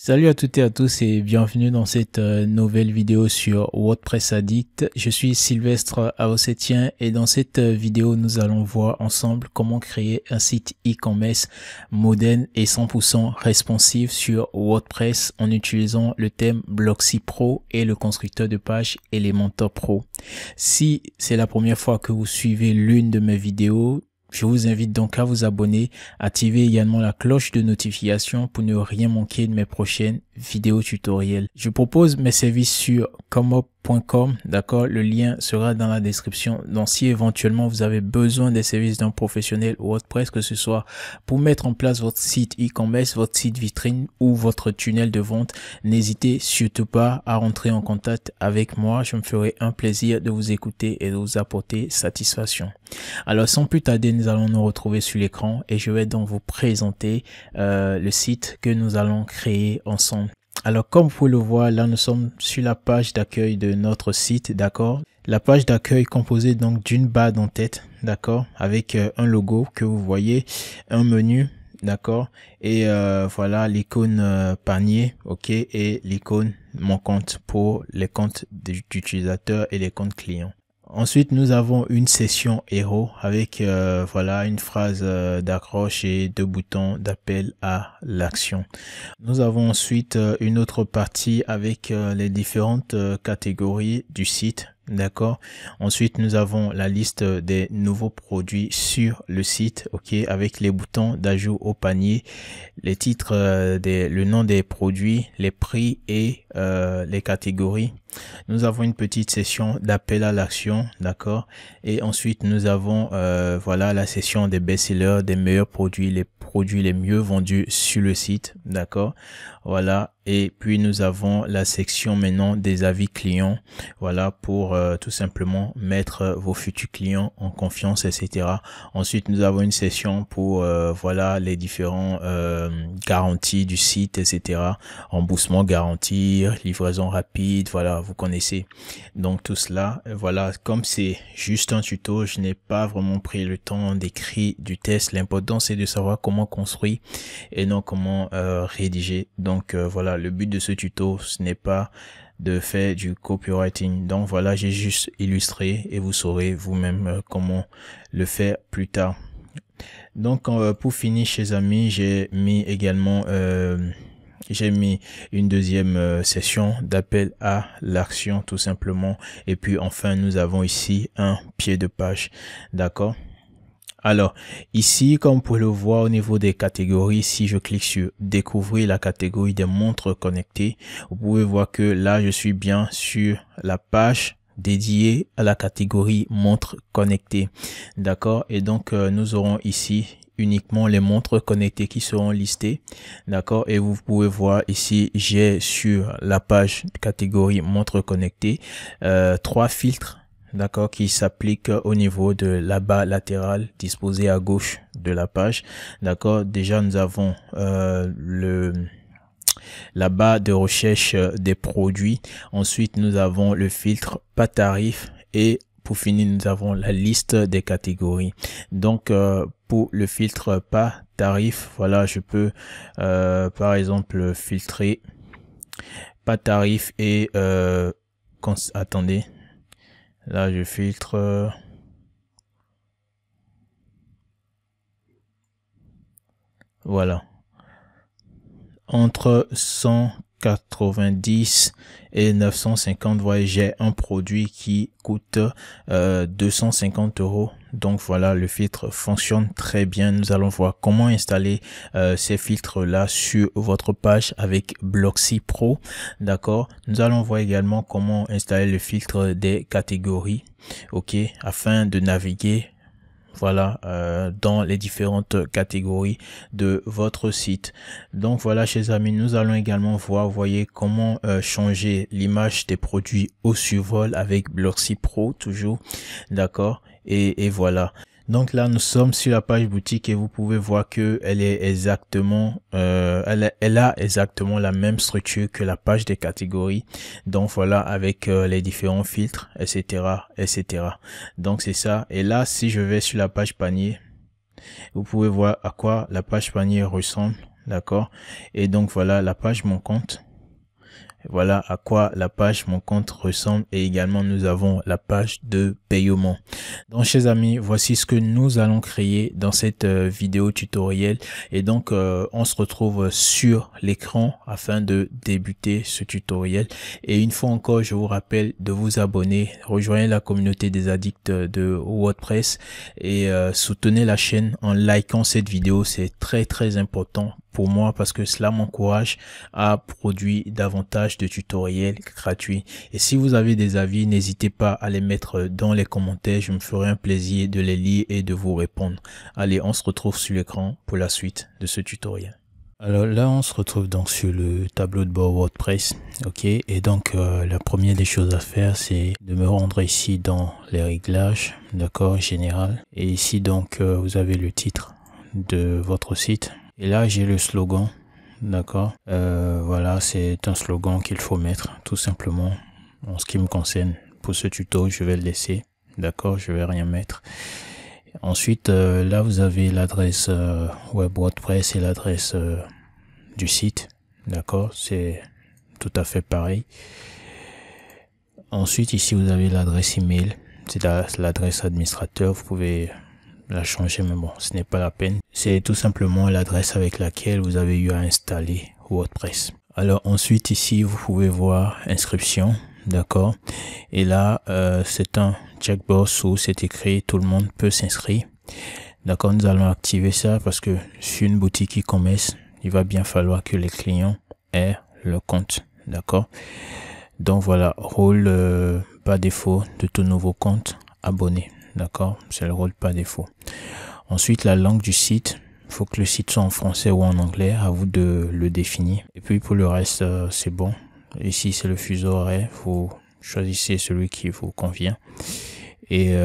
Salut à toutes et à tous et bienvenue dans cette nouvelle vidéo sur WordPress Addict. Je suis Sylvestre Aossetien et dans cette vidéo, nous allons voir ensemble comment créer un site e-commerce moderne et 100% responsive sur WordPress en utilisant le thème Blocksy Pro et le constructeur de page Elementor Pro. Si c'est la première fois que vous suivez l'une de mes vidéos, je vous invite donc à vous abonner, activer également la cloche de notification pour ne rien manquer de mes prochaines vidéos tutoriels. Je propose mes services sur comop.com, d'accord? Le lien sera dans la description. Donc si éventuellement vous avez besoin des services d'un professionnel WordPress, que ce soit pour mettre en place votre site e-commerce, votre site vitrine ou votre tunnel de vente, n'hésitez surtout pas à rentrer en contact avec moi. Je me ferai un plaisir de vous écouter et de vous apporter satisfaction. Alors sans plus tarder, nous allons nous retrouver sur l'écran et je vais donc vous présenter le site que nous allons créer ensemble. Alors comme vous pouvez le voir, là nous sommes sur la page d'accueil de notre site, d'accord? La page d'accueil composée donc d'une barre d'en-tête, d'accord, avec un logo que vous voyez, un menu, d'accord, et voilà l'icône panier, ok, et l'icône mon compte pour les comptes d'utilisateurs et les comptes clients. Ensuite, nous avons une session héros avec voilà une phrase d'accroche et deux boutons d'appel à l'action. Nous avons ensuite une autre partie avec les différentes catégories du site. D'accord. Ensuite, nous avons la liste des nouveaux produits sur le site, ok, avec les boutons d'ajout au panier, les titres, le nom des produits, les prix et les catégories. Nous avons une petite session d'appel à l'action, d'accord. Et ensuite, nous avons voilà la session des best-sellers, des meilleurs produits, les produits les mieux vendus sur le site, d'accord. Voilà. Et puis nous avons la section maintenant des avis clients, voilà, pour tout simplement mettre vos futurs clients en confiance, etc. Ensuite nous avons une session pour voilà les différents garanties du site, etc. Remboursement garanti, livraison rapide, voilà, vous connaissez donc tout cela. Voilà, comme c'est juste un tuto, je n'ai pas vraiment pris le temps d'écrire du test. L'important c'est de savoir comment construire et non comment rédiger. Donc voilà, le but de ce tuto, ce n'est pas de faire du copywriting. Donc voilà, j'ai juste illustré et vous saurez vous-même comment le faire plus tard. Donc pour finir, chers amis, j'ai mis également une deuxième session d'appel à l'action tout simplement. Et puis enfin, nous avons ici un pied de page. D'accord? Alors, ici, comme vous pouvez le voir au niveau des catégories, si je clique sur découvrir la catégorie des montres connectées, vous pouvez voir que là, je suis bien sur la page dédiée à la catégorie montres connectées. D'accord? Et donc, nous aurons ici uniquement les montres connectées qui seront listées. D'accord? Et vous pouvez voir ici, j'ai sur la page catégorie montres connectées, 3 filtres. D'accord, qui s'applique au niveau de la barre latérale disposée à gauche de la page. D'accord, déjà nous avons la barre de recherche des produits. Ensuite nous avons le filtre pas tarif et pour finir nous avons la liste des catégories. Donc pour le filtre pas tarif, voilà, je peux par exemple filtrer pas tarif et attendez. Là, je filtre. Voilà. Entre 190 et 950, voyez, j'ai un produit qui coûte 250 €. Donc voilà, le filtre fonctionne très bien. Nous allons voir comment installer ces filtres là sur votre page avec Blocksy Pro. D'accord. Nous allons voir également comment installer le filtre des catégories, ok, afin de naviguer voilà dans les différentes catégories de votre site. Donc voilà, chers amis, nous allons également voir, voyez, comment changer l'image des produits au survol avec Blocksy Pro toujours, d'accord, et voilà. Donc là, nous sommes sur la page boutique et vous pouvez voir que elle est exactement, elle a exactement la même structure que la page des catégories. Donc voilà, avec les différents filtres, etc., etc. Donc c'est ça. Et là, si je vais sur la page panier, vous pouvez voir à quoi la page panier ressemble. d'accord. Et donc voilà la page Mon compte. Voilà à quoi la page Mon compte ressemble, et également nous avons la page de paiement. Donc chers amis, voici ce que nous allons créer dans cette vidéo tutoriel, et donc on se retrouve sur l'écran afin de débuter ce tutoriel. Et une fois encore, je vous rappelle de vous abonner, rejoignez la communauté des addicts de WordPress et soutenez la chaîne en likant cette vidéo. C'est très important pour moi parce que cela m'encourage à produire davantage de tutoriels gratuits. Et si vous avez des avis, n'hésitez pas à les mettre dans les commentaires. Je me ferai un plaisir de les lire et de vous répondre. Allez, on se retrouve sur l'écran pour la suite de ce tutoriel. Alors là, on se retrouve donc sur le tableau de bord WordPress. Ok, et donc la première des choses à faire, c'est de me rendre ici dans les réglages, d'accord, général. Et ici donc vous avez le titre de votre site. Et là, j'ai le slogan, d'accord. Voilà, c'est un slogan qu'il faut mettre, tout simplement. En ce qui me concerne, pour ce tuto, je vais le laisser, d'accord, je vais rien mettre. Ensuite, là, vous avez l'adresse web WordPress et l'adresse du site, d'accord, c'est tout à fait pareil. Ensuite, ici, vous avez l'adresse email, c'est l'adresse administrateur, vous pouvez la changer, mais bon, ce n'est pas la peine. C'est tout simplement l'adresse avec laquelle vous avez eu à installer WordPress. Alors ensuite, ici, vous pouvez voir inscription, d'accord. Et là, c'est un checkbox où c'est écrit tout le monde peut s'inscrire. D'accord, nous allons activer ça parce que sur une boutique e-commerce, il va bien falloir que les clients aient le compte, d'accord. Donc voilà, rôle par défaut de tout nouveau compte, abonné. D'accord, c'est le rôle par défaut. Ensuite, la langue du site, il faut que le site soit en français ou en anglais, à vous de le définir. Et puis pour le reste, c'est bon. Ici, c'est le fuseau horaire, vous choisissez celui qui vous convient. Et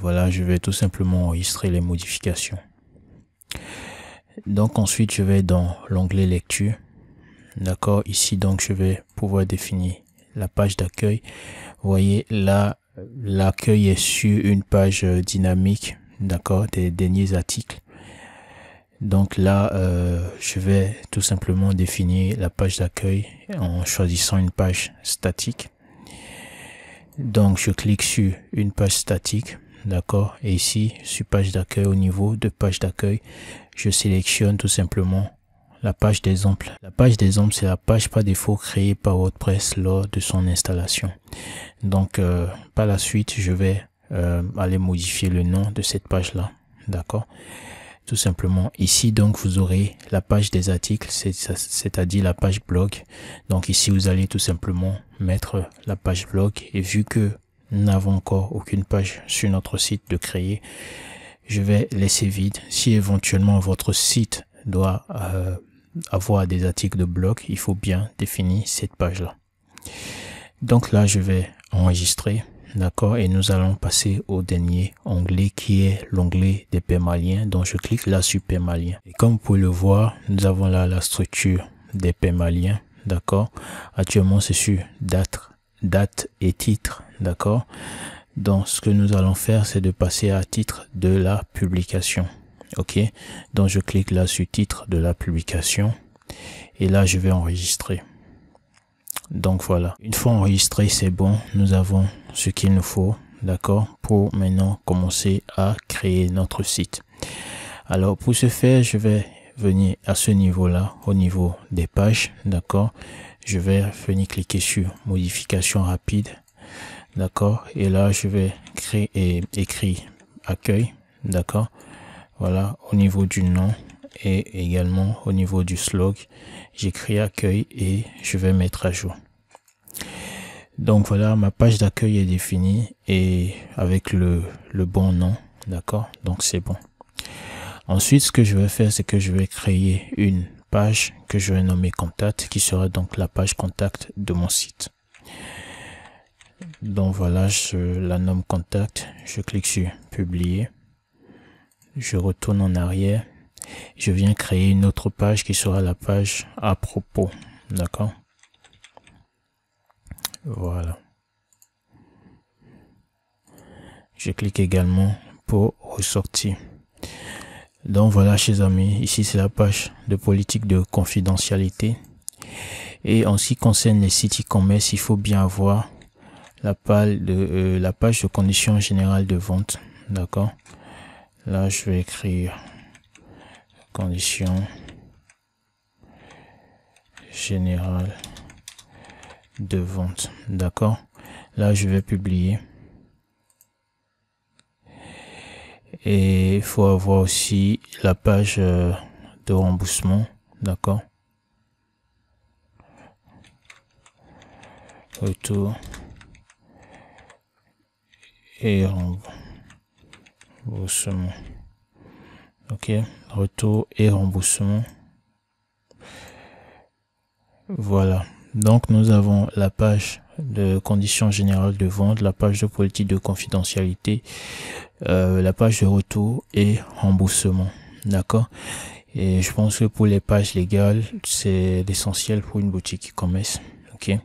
voilà, je vais tout simplement enregistrer les modifications. Donc ensuite, je vais dans l'onglet lecture. D'accord, ici donc je vais pouvoir définir la page d'accueil. Vous voyez là, l'accueil est sur une page dynamique, d'accord, des derniers articles. Donc là, je vais tout simplement définir la page d'accueil en choisissant une page statique. Donc je clique sur une page statique, d'accord, et ici sur page d'accueil, au niveau de page d'accueil, je sélectionne tout simplement la page d'exemple. La page d'exemple, c'est la page par défaut créée par WordPress lors de son installation. Donc par la suite, je vais aller modifier le nom de cette page là, d'accord, tout simplement. Ici donc vous aurez la page des articles, c'est-à-dire la page blog. Donc ici vous allez tout simplement mettre la page blog, et vu que nous n'avons encore aucune page sur notre site de créer, je vais laisser vide. Si éventuellement votre site doit avoir des articles de blog, il faut bien définir cette page là. Donc là je vais enregistrer, d'accord, et nous allons passer au dernier onglet qui est l'onglet des paiements. Donc je clique là sur paiements, et comme vous pouvez le voir, nous avons là la structure des paiements, d'accord. Actuellement c'est sur date et titre, d'accord. Donc ce que nous allons faire, c'est de passer à titre de la publication. Ok, donc je clique là sur titre de la publication, et là je vais enregistrer. Donc voilà, une fois enregistré, c'est bon, nous avons ce qu'il nous faut, d'accord, pour maintenant commencer à créer notre site. Alors pour ce faire, je vais venir à ce niveau là, au niveau des pages, d'accord. Je vais venir cliquer sur modification rapide, d'accord, et là je vais créer et écrire accueil, d'accord. Voilà, au niveau du nom et également au niveau du slog, j'écris accueil et je vais mettre à jour. Donc voilà, ma page d'accueil est définie et avec le bon nom, d'accord, donc c'est bon. Ensuite, ce que je vais faire, c'est que je vais créer une page que je vais nommer contact, qui sera donc la page contact de mon site. Donc voilà, je la nomme contact, je clique sur publier. Je retourne en arrière, je viens créer une autre page qui sera la page à propos, d'accord. Voilà. Je clique également pour ressortir. Donc voilà, chers amis, ici c'est la page de politique de confidentialité. Et en ce qui concerne les sites e-commerce, il faut bien avoir la page de conditions générales de vente. D'accord. Là, je vais écrire conditions générales de vente. D'accord. Là, je vais publier. Et il faut avoir aussi la page de remboursement. D'accord. Retour et remboursement. Ok, retour et remboursement. Voilà. Donc nous avons la page de conditions générales de vente, la page de politique de confidentialité, la page de retour et remboursement. D'accord. Et je pense que pour les pages légales, c'est l'essentiel pour une boutique e-commerce. Ok.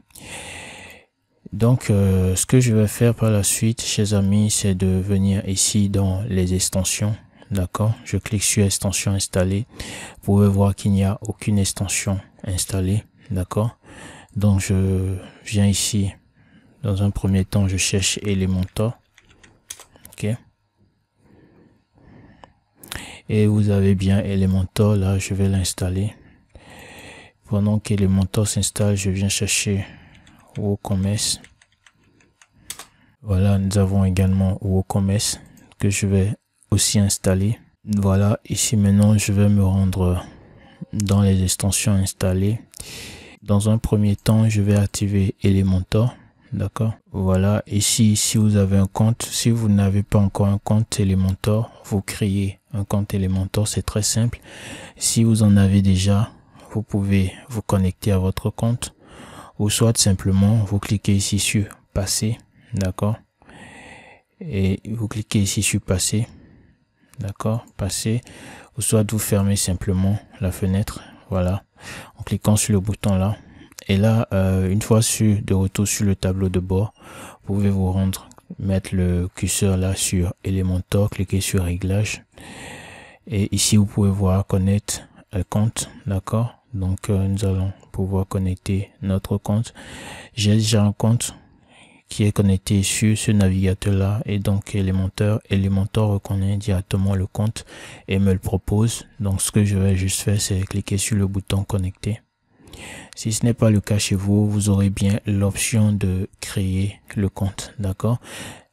Donc, ce que je vais faire par la suite, chers amis, c'est de venir ici dans les extensions. D'accord. Je clique sur extension installée. Vous pouvez voir qu'il n'y a aucune extension installée. D'accord. Donc, je viens ici. Dans un premier temps, je cherche Elementor. Ok. Et vous avez bien Elementor. Là, je vais l'installer. Pendant qu'Elementor s'installe, je viens chercher WooCommerce. Voilà, nous avons également WooCommerce que je vais aussi installer. Voilà, ici maintenant, je vais me rendre dans les extensions installées. Dans un premier temps, je vais activer Elementor. D'accord. Voilà, ici, si vous avez un compte, si vous n'avez pas encore un compte Elementor, vous créez un compte Elementor, c'est très simple. Si vous en avez déjà, vous pouvez vous connecter à votre compte ou soit simplement vous cliquez ici sur passer. D'accord. Et vous cliquez ici sur passer. D'accord. Passer. Ou soit vous fermez simplement la fenêtre. Voilà. En cliquant sur le bouton là. Et là, une fois de retour sur le tableau de bord, vous pouvez vous rendre, mettre le curseur là sur Elementor, cliquez sur réglages. Et ici, vous pouvez voir connecter un compte. D'accord. Donc, nous allons pouvoir connecter notre compte. J'ai déjà un compte qui est connecté sur ce navigateur là et donc Elementor reconnaît directement le compte et me le propose. Donc, ce que je vais juste faire, c'est cliquer sur le bouton connecter. Si ce n'est pas le cas chez vous, vous aurez bien l'option de créer le compte. D'accord.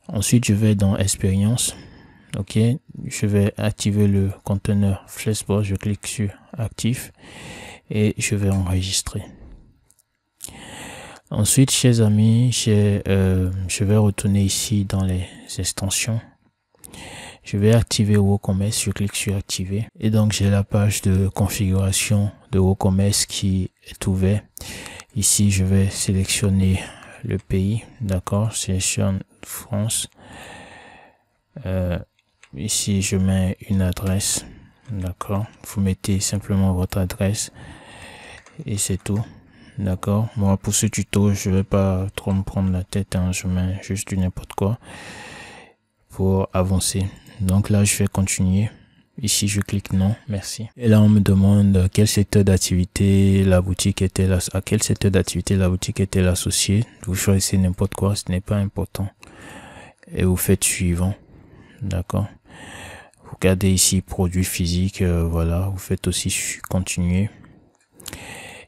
Ensuite, je vais dans expérience. Ok, je vais activer le conteneur Flexbox. Je clique sur actif et je vais enregistrer. Ensuite, chers amis, je vais retourner ici dans les extensions. Je vais activer WooCommerce, je clique sur activer. Et donc, j'ai la page de configuration de WooCommerce qui est ouverte. Ici, je vais sélectionner le pays. D'accord, sélectionne France. Ici, je mets une adresse. D'accord, vous mettez simplement votre adresse et c'est tout. D'accord, moi pour ce tuto, je vais pas trop me prendre la tête, hein. Je mets juste du n'importe quoi pour avancer. Donc là, je vais continuer. Ici, je clique non, merci. Et là, on me demande quel secteur d'activité la boutique était là, à quel secteur d'activité la boutique était associée. Vous choisissez n'importe quoi, ce n'est pas important. Et vous faites suivant. D'accord. Vous regardez ici produits physiques, voilà. Vous faites aussi continuer.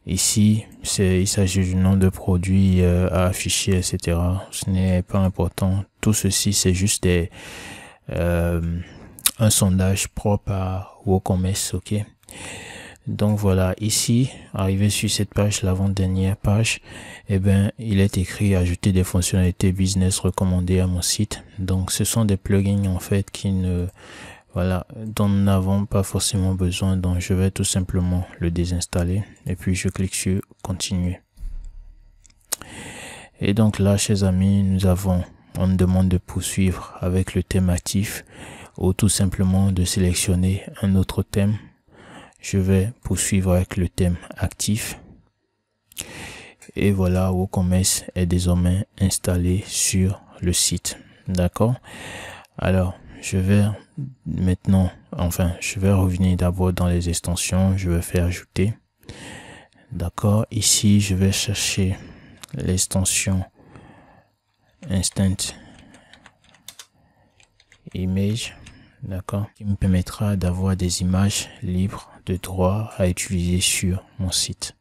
Ici, il s'agit du nom de produit à afficher, etc. Ce n'est pas important. Tout ceci, c'est juste un sondage propre à WooCommerce, ok. Donc voilà, ici, arrivé sur cette page, l'avant-dernière page, eh ben, il est écrit ajouter des fonctionnalités business recommandées à mon site. Donc ce sont des plugins en fait dont nous n'avons pas forcément besoin. Donc je vais tout simplement le désinstaller et puis je clique sur continuer. Et donc là, chers amis, on me demande de poursuivre avec le thème actif ou tout simplement de sélectionner un autre thème. Je vais poursuivre avec le thème actif. Et voilà, WooCommerce est désormais installé sur le site. D'accord. Alors, je vais maintenant, enfin, je vais revenir d'abord dans les extensions. Je vais faire ajouter. D'accord. Ici, je vais chercher l'extension Instant Image. D'accord. Qui me permettra d'avoir des images libres de droit à utiliser sur mon site.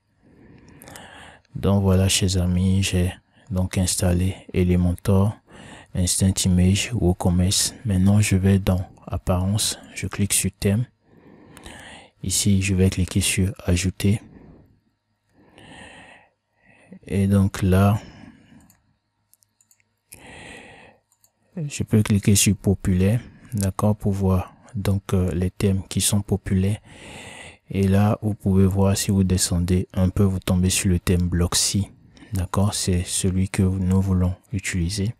Donc voilà, chers amis, j'ai donc installé Elementor, Instant Image, WooCommerce. Maintenant, je vais dans Apparence, je clique sur Thème. Ici, je vais cliquer sur Ajouter. Et donc là, je peux cliquer sur Populaire, d'accord, pour voir donc les thèmes qui sont populaires. Et là, vous pouvez voir, si vous descendez un peu, vous tombez sur le thème Blocksy. D'accord, c'est celui que nous voulons utiliser.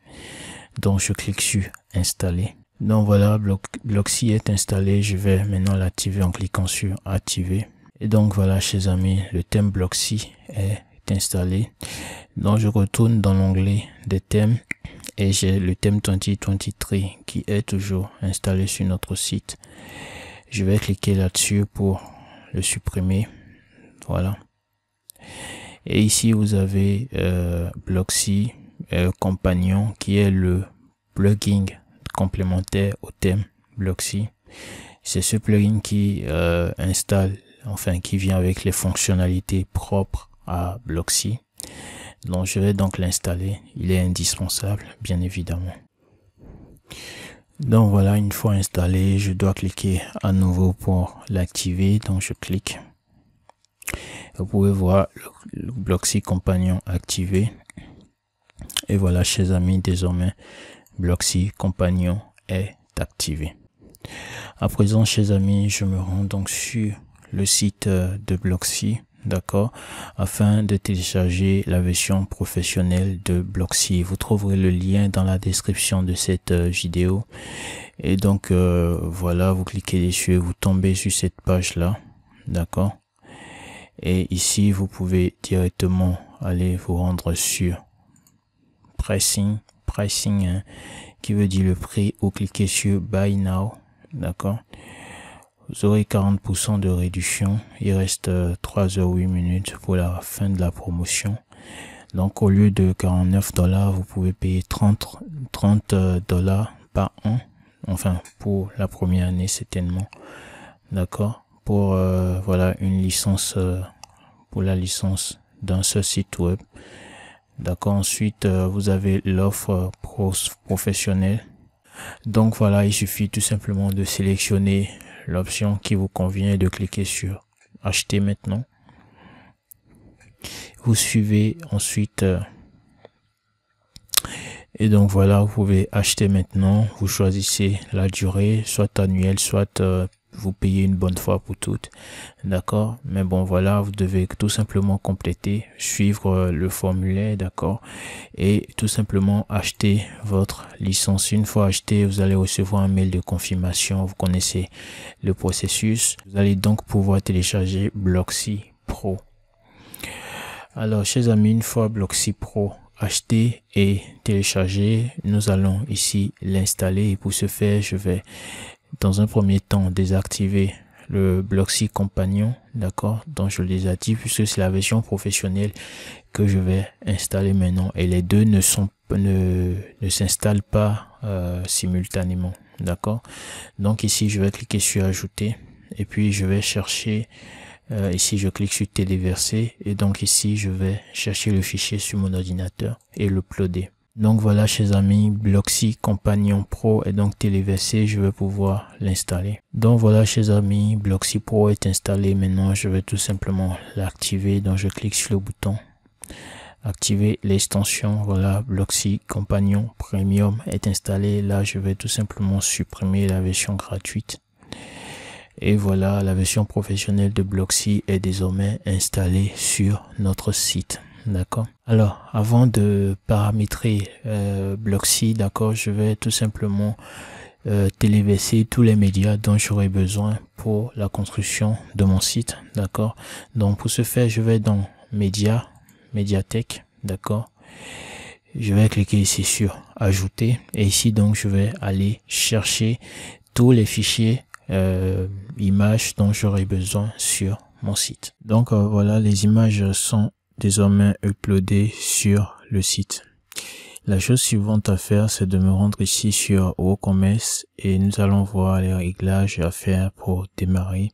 Donc, je clique sur Installer. Donc voilà, Blocksy est installé. Je vais maintenant l'activer en cliquant sur Activer. Et donc voilà, chers amis, le thème Blocksy est installé. Donc, je retourne dans l'onglet des thèmes et j'ai le thème 2023 qui est toujours installé sur notre site. Je vais cliquer là-dessus pour le supprimer. Voilà. Et ici, vous avez Blocksy Companion qui est le plugin complémentaire au thème Blocksy. C'est ce plugin qui installe, enfin qui vient avec les fonctionnalités propres à Blocksy. Donc je vais donc l'installer. Il est indispensable, bien évidemment. Donc voilà, une fois installé, je dois cliquer à nouveau pour l'activer. Donc je clique. Vous pouvez voir le Blocksy Companion activé. Et voilà, chers amis, désormais, Blocksy Companion est activé. À présent, chers amis, je me rends donc sur le site de Blocksy, d'accord, afin de télécharger la version professionnelle de Blocksy. Vous trouverez le lien dans la description de cette vidéo. Et donc, voilà, vous cliquez dessus, vous tombez sur cette page-là, d'accord. Et ici, vous pouvez directement aller vous rendre sur Pricing, hein, qui veut dire le prix, ou cliquez sur Buy Now, d'accord. Vous aurez 40% de réduction. Il reste 3h08 minutes pour la fin de la promotion. Donc, au lieu de 49 $, vous pouvez payer 30 $ par an. Enfin, pour la première année, certainement. D'accord. Pour, voilà, une licence, pour la licence d'un seul site web. D'accord. Ensuite, vous avez l'offre professionnelle. Donc, voilà, il suffit tout simplement de sélectionner l'option qui vous convient et de cliquer sur Acheter maintenant. Vous suivez ensuite et donc voilà, vous pouvez acheter maintenant. Vous choisissez la durée, soit annuelle, soit vous payez une bonne fois pour toutes, d'accord. Mais bon, voilà, vous devez tout simplement compléter, suivre le formulaire, d'accord, et tout simplement acheter votre licence. Une fois acheté, vous allez recevoir un mail de confirmation. Vous connaissez le processus. Vous allez donc pouvoir télécharger Blocksy Pro. Alors, chers amis, une fois Blocksy Pro acheté et téléchargé, nous allons ici l'installer. Et pour ce faire, je vais dans un premier temps désactiver le Blocksy Companion, d'accord, donc je le désactive puisque c'est la version professionnelle que je vais installer maintenant, et les deux ne s'installent pas simultanément, d'accord. Donc ici je vais cliquer sur Ajouter et puis je vais chercher ici je clique sur Téléverser, et donc ici je vais chercher le fichier sur mon ordinateur et l'uploader. Donc voilà, chers amis, Blocksy Companion Pro est donc téléversé. Je vais pouvoir l'installer. Donc voilà, chers amis, Blocksy Pro est installé. Maintenant, je vais tout simplement l'activer. Donc je clique sur le bouton activer l'extension. Voilà, Blocksy Companion Premium est installé. Là, je vais tout simplement supprimer la version gratuite. Et voilà, la version professionnelle de Blocksy est désormais installée sur notre site. D'accord. Alors, avant de paramétrer Blocksy, d'accord, je vais tout simplement téléverser tous les médias dont j'aurai besoin pour la construction de mon site, d'accord. Donc, pour ce faire, je vais dans Médiathèque, d'accord. je vais cliquer ici sur ajouter et ici donc je vais aller chercher tous les fichiers images dont j'aurai besoin sur mon site. Donc voilà, les images sont désormais uploadées sur le site. La chose suivante à faire, c'est de me rendre ici sur WooCommerce et nous allons voir les réglages à faire pour démarrer.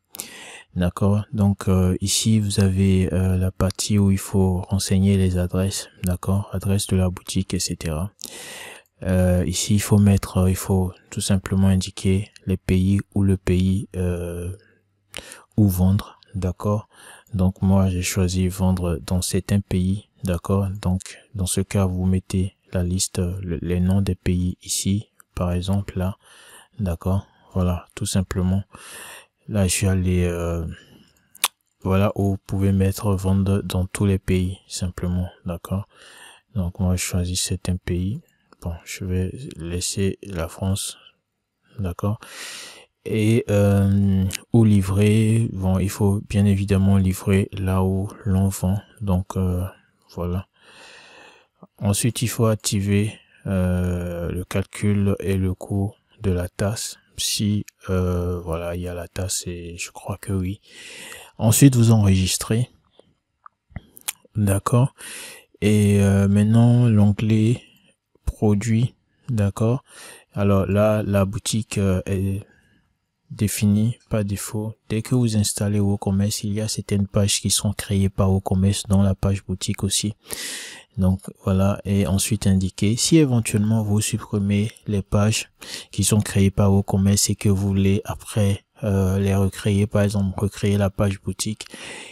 D'accord, donc ici vous avez la partie où il faut renseigner les adresses, d'accord, adresse de la boutique, etc. Ici il faut tout simplement indiquer les pays ou le pays où vendre, d'accord. Donc moi j'ai choisi vendre dans certains pays, d'accord. Donc dans ce cas vous mettez la liste, les noms des pays ici, par exemple là, d'accord. Voilà, tout simplement. Là je suis allé voilà où vous pouvez mettre vendre dans tous les pays simplement, d'accord. Donc moi je choisis certains pays. Bon, je vais laisser la France, d'accord. Et où livrer, bon, il faut bien évidemment livrer là où l'on vend, donc voilà. Ensuite il faut activer le calcul et le coût de la tasse, si voilà il y a la tasse, et je crois que oui. Ensuite vous enregistrez, d'accord. Et maintenant l'onglet produit, d'accord. Alors là la boutique est définie par défaut. Dès que vous installez WooCommerce, il y a certaines pages qui sont créées par WooCommerce, dont la page boutique aussi. Donc voilà, et ensuite indiquer. Si éventuellement vous supprimez les pages qui sont créées par WooCommerce et que vous voulez après les recréer, par exemple recréer la page boutique,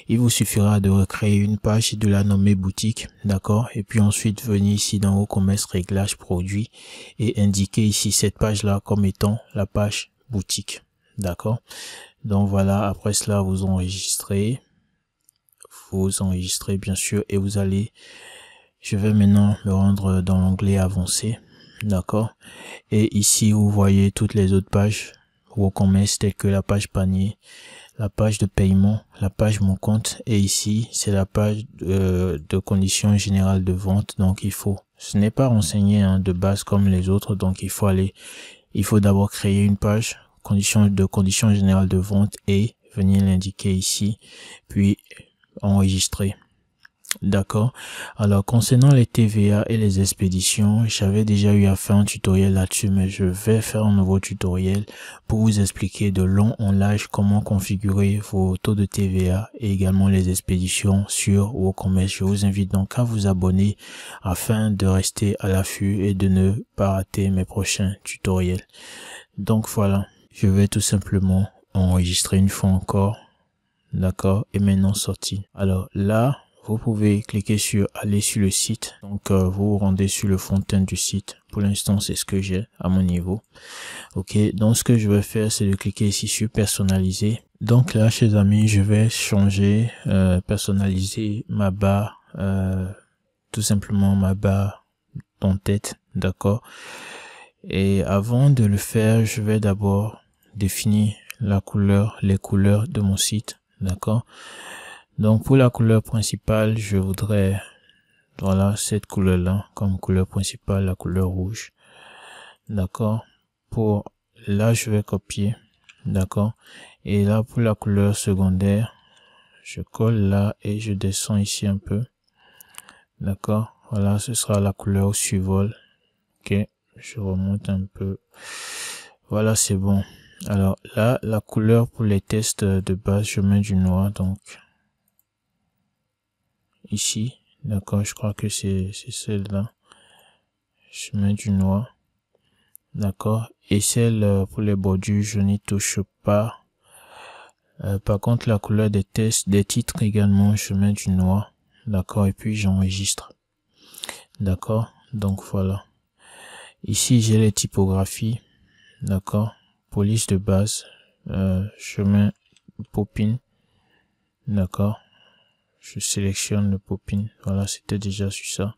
il vous suffira de recréer une page et de la nommer boutique, d'accord. Et puis ensuite venir ici dans WooCommerce réglage produit et indiquer ici cette page là comme étant la page boutique, d'accord. Donc voilà, après cela vous enregistrez bien sûr, et vous allez, je vais maintenant me rendre dans l'onglet avancé, d'accord. Et ici vous voyez toutes les autres pages WooCommerce telles que la page panier, la page de paiement, la page mon compte, et ici c'est la page de conditions générales de vente. Donc ce n'est pas renseigné de base comme les autres, donc il faut d'abord créer une page conditions générales de vente et venir l'indiquer ici, puis enregistrer. D'accord. Alors concernant les TVA et les expéditions, j'avais déjà eu à faire un tutoriel là-dessus, mais je vais faire un nouveau tutoriel pour vous expliquer de long en large comment configurer vos taux de TVA et également les expéditions sur WooCommerce. Je vous invite donc à vous abonner afin de rester à l'affût et de ne pas rater mes prochains tutoriels. Donc voilà, je vais tout simplement enregistrer une fois encore, d'accord, et maintenant sortir. Alors là, vous pouvez cliquer sur aller sur le site. Donc vous vous rendez sur le front-end du site. Pour l'instant c'est ce que j'ai à mon niveau. Ok, donc ce que je vais faire, c'est de cliquer ici sur personnaliser. Donc là, chers amis, je vais changer, personnaliser ma barre, tout simplement ma barre d'en-tête, d'accord. Et avant de le faire, je vais d'abord définir la couleur, les couleurs de mon site, d'accord. Donc pour la couleur principale, je voudrais, voilà, cette couleur là comme couleur principale, la couleur rouge, d'accord. Pour là, je vais copier, d'accord. Et là pour la couleur secondaire, je colle là et je descends ici un peu, d'accord. Voilà, ce sera la couleur survol. Ok, je remonte un peu, voilà, c'est bon. Alors là, la couleur pour les tests de base, je mets du noir, donc ici, d'accord, je crois que c'est celle-là, je mets du noir, d'accord. Et celle pour les bordures, je n'y touche pas. Par contre, la couleur des tests, des titres également, je mets du noir, d'accord. Et puis j'enregistre, d'accord. Donc voilà, ici j'ai les typographies, d'accord. Police de base, je mets Popin, d'accord. Je sélectionne le Popin, voilà, c'était déjà sur ça.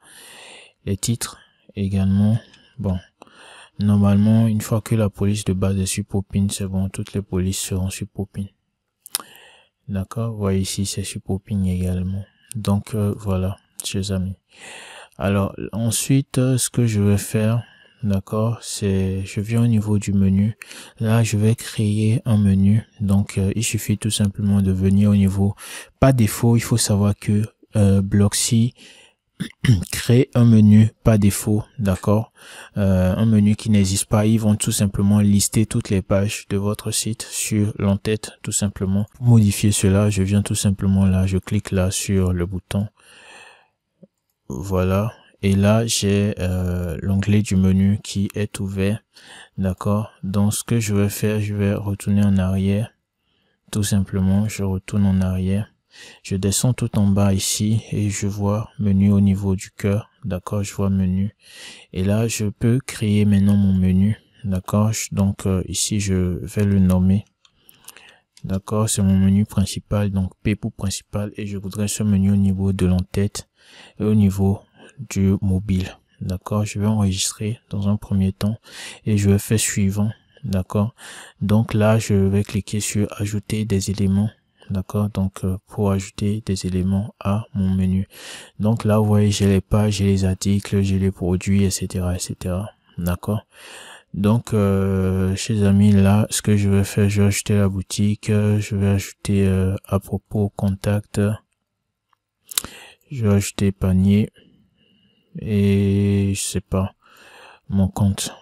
Les titres également, bon, normalement une fois que la police de base est sur Popin, c'est bon, toutes les polices seront sur Popin, d'accord. Vous voyez ici c'est sur Popin également. Donc voilà, chers amis, Alors ensuite, ce que je vais faire, d'accord, c'est je viens au niveau du menu. Là, je vais créer un menu. Donc, il suffit tout simplement de venir au niveau. Par défaut, il faut savoir que Blocksy crée un menu par défaut, d'accord, un menu qui n'existe pas. Ils vont tout simplement lister toutes les pages de votre site sur l'entête, tout simplement. Pour modifier cela, je viens tout simplement là, je clique là sur le bouton. Voilà, et là j'ai l'onglet du menu qui est ouvert, d'accord. Donc ce que je vais faire, je vais retourner en arrière, tout simplement. Je retourne en arrière, je descends tout en bas ici et je vois menu au niveau du cœur, d'accord. Je vois menu et là je peux créer maintenant mon menu, d'accord. Donc ici je vais le nommer, d'accord. C'est mon menu principal, donc P pour principal, et je voudrais ce menu au niveau de l'entête et au niveau du mobile, d'accord. Je vais enregistrer dans un premier temps et je vais faire suivant, d'accord. Donc là je vais cliquer sur ajouter des éléments, d'accord. Donc pour ajouter des éléments à mon menu, donc là vous voyez j'ai les pages, j'ai les articles, j'ai les produits, etc., d'accord. Donc chers amis, là ce que je vais faire, je vais ajouter la boutique, je vais ajouter à propos contact, je vais ajouter panier et je sais pas, mon compte.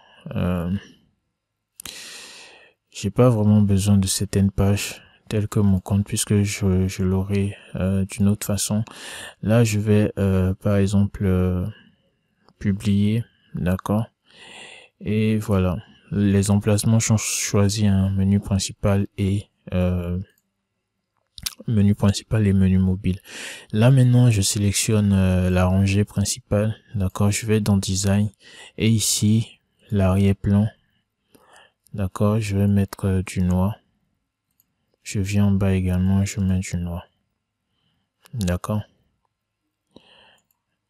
J'ai pas vraiment besoin de certaines pages telles que mon compte puisque je l'aurai d'une autre façon. Là je vais par exemple publier, d'accord. Et voilà, les emplacements sont choisis, un menu principal et menu mobile. Là maintenant je sélectionne la rangée principale, d'accord. Je vais dans design et ici l'arrière-plan, d'accord. Je vais mettre du noir. Je viens en bas également, je mets du noir, d'accord.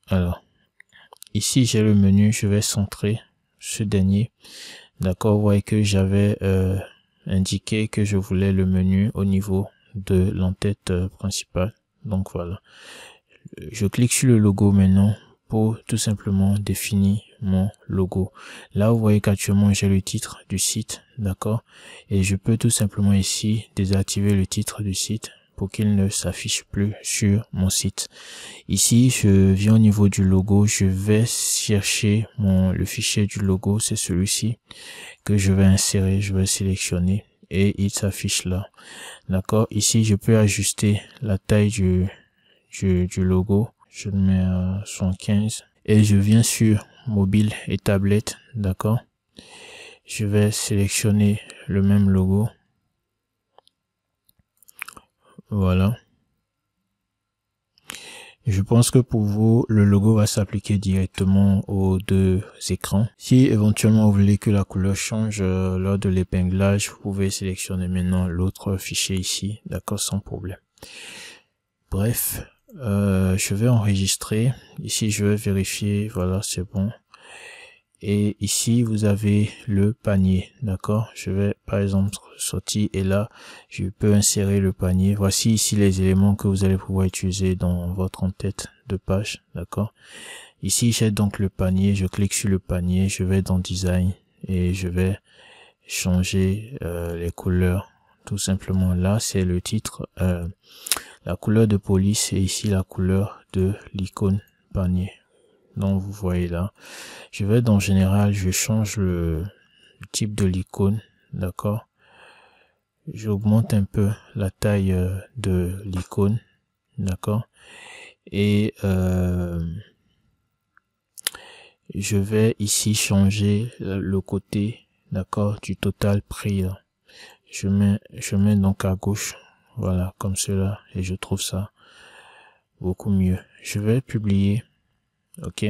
Alors ici j'ai le menu, je vais centrer ce dernier, d'accord. Vous voyez que j'avais indiqué que je voulais le menu au niveau de l'entête principale. Donc voilà, je clique sur le logo maintenant pour tout simplement définir mon logo. Là vous voyez qu'actuellement j'ai le titre du site, d'accord, et je peux tout simplement ici désactiver le titre du site pour qu'il ne s'affiche plus sur mon site. Ici je viens au niveau du logo, je vais chercher le fichier du logo, c'est celui-ci que je vais insérer, je vais sélectionner et il s'affiche là, d'accord. Ici je peux ajuster la taille du logo, je le mets à 115 et je viens sur mobile et tablette, d'accord. Je vais sélectionner le même logo, voilà. Je pense que pour vous, le logo va s'appliquer directement aux deux écrans. Si éventuellement vous voulez que la couleur change lors de l'épinglage, vous pouvez sélectionner maintenant l'autre fichier ici, d'accord, sans problème. Bref, je vais enregistrer. Ici, je vais vérifier, voilà, c'est bon. Et ici, vous avez le panier, d'accord. Je vais par exemple sortir et là, je peux insérer le panier. Voici ici les éléments que vous allez pouvoir utiliser dans votre en-tête de page, d'accord. Ici, j'ai donc le panier. Je clique sur le panier, je vais dans design et je vais changer les couleurs. Tout simplement, là, c'est le titre, la couleur de police et ici la couleur de l'icône panier. Donc vous voyez là, je vais dans général, je change le type de l'icône, d'accord. J'augmente un peu la taille de l'icône, d'accord. Et je vais ici changer le côté, d'accord, du total pris. Je mets donc à gauche, voilà, comme cela, et je trouve ça beaucoup mieux. Je vais publier, ok.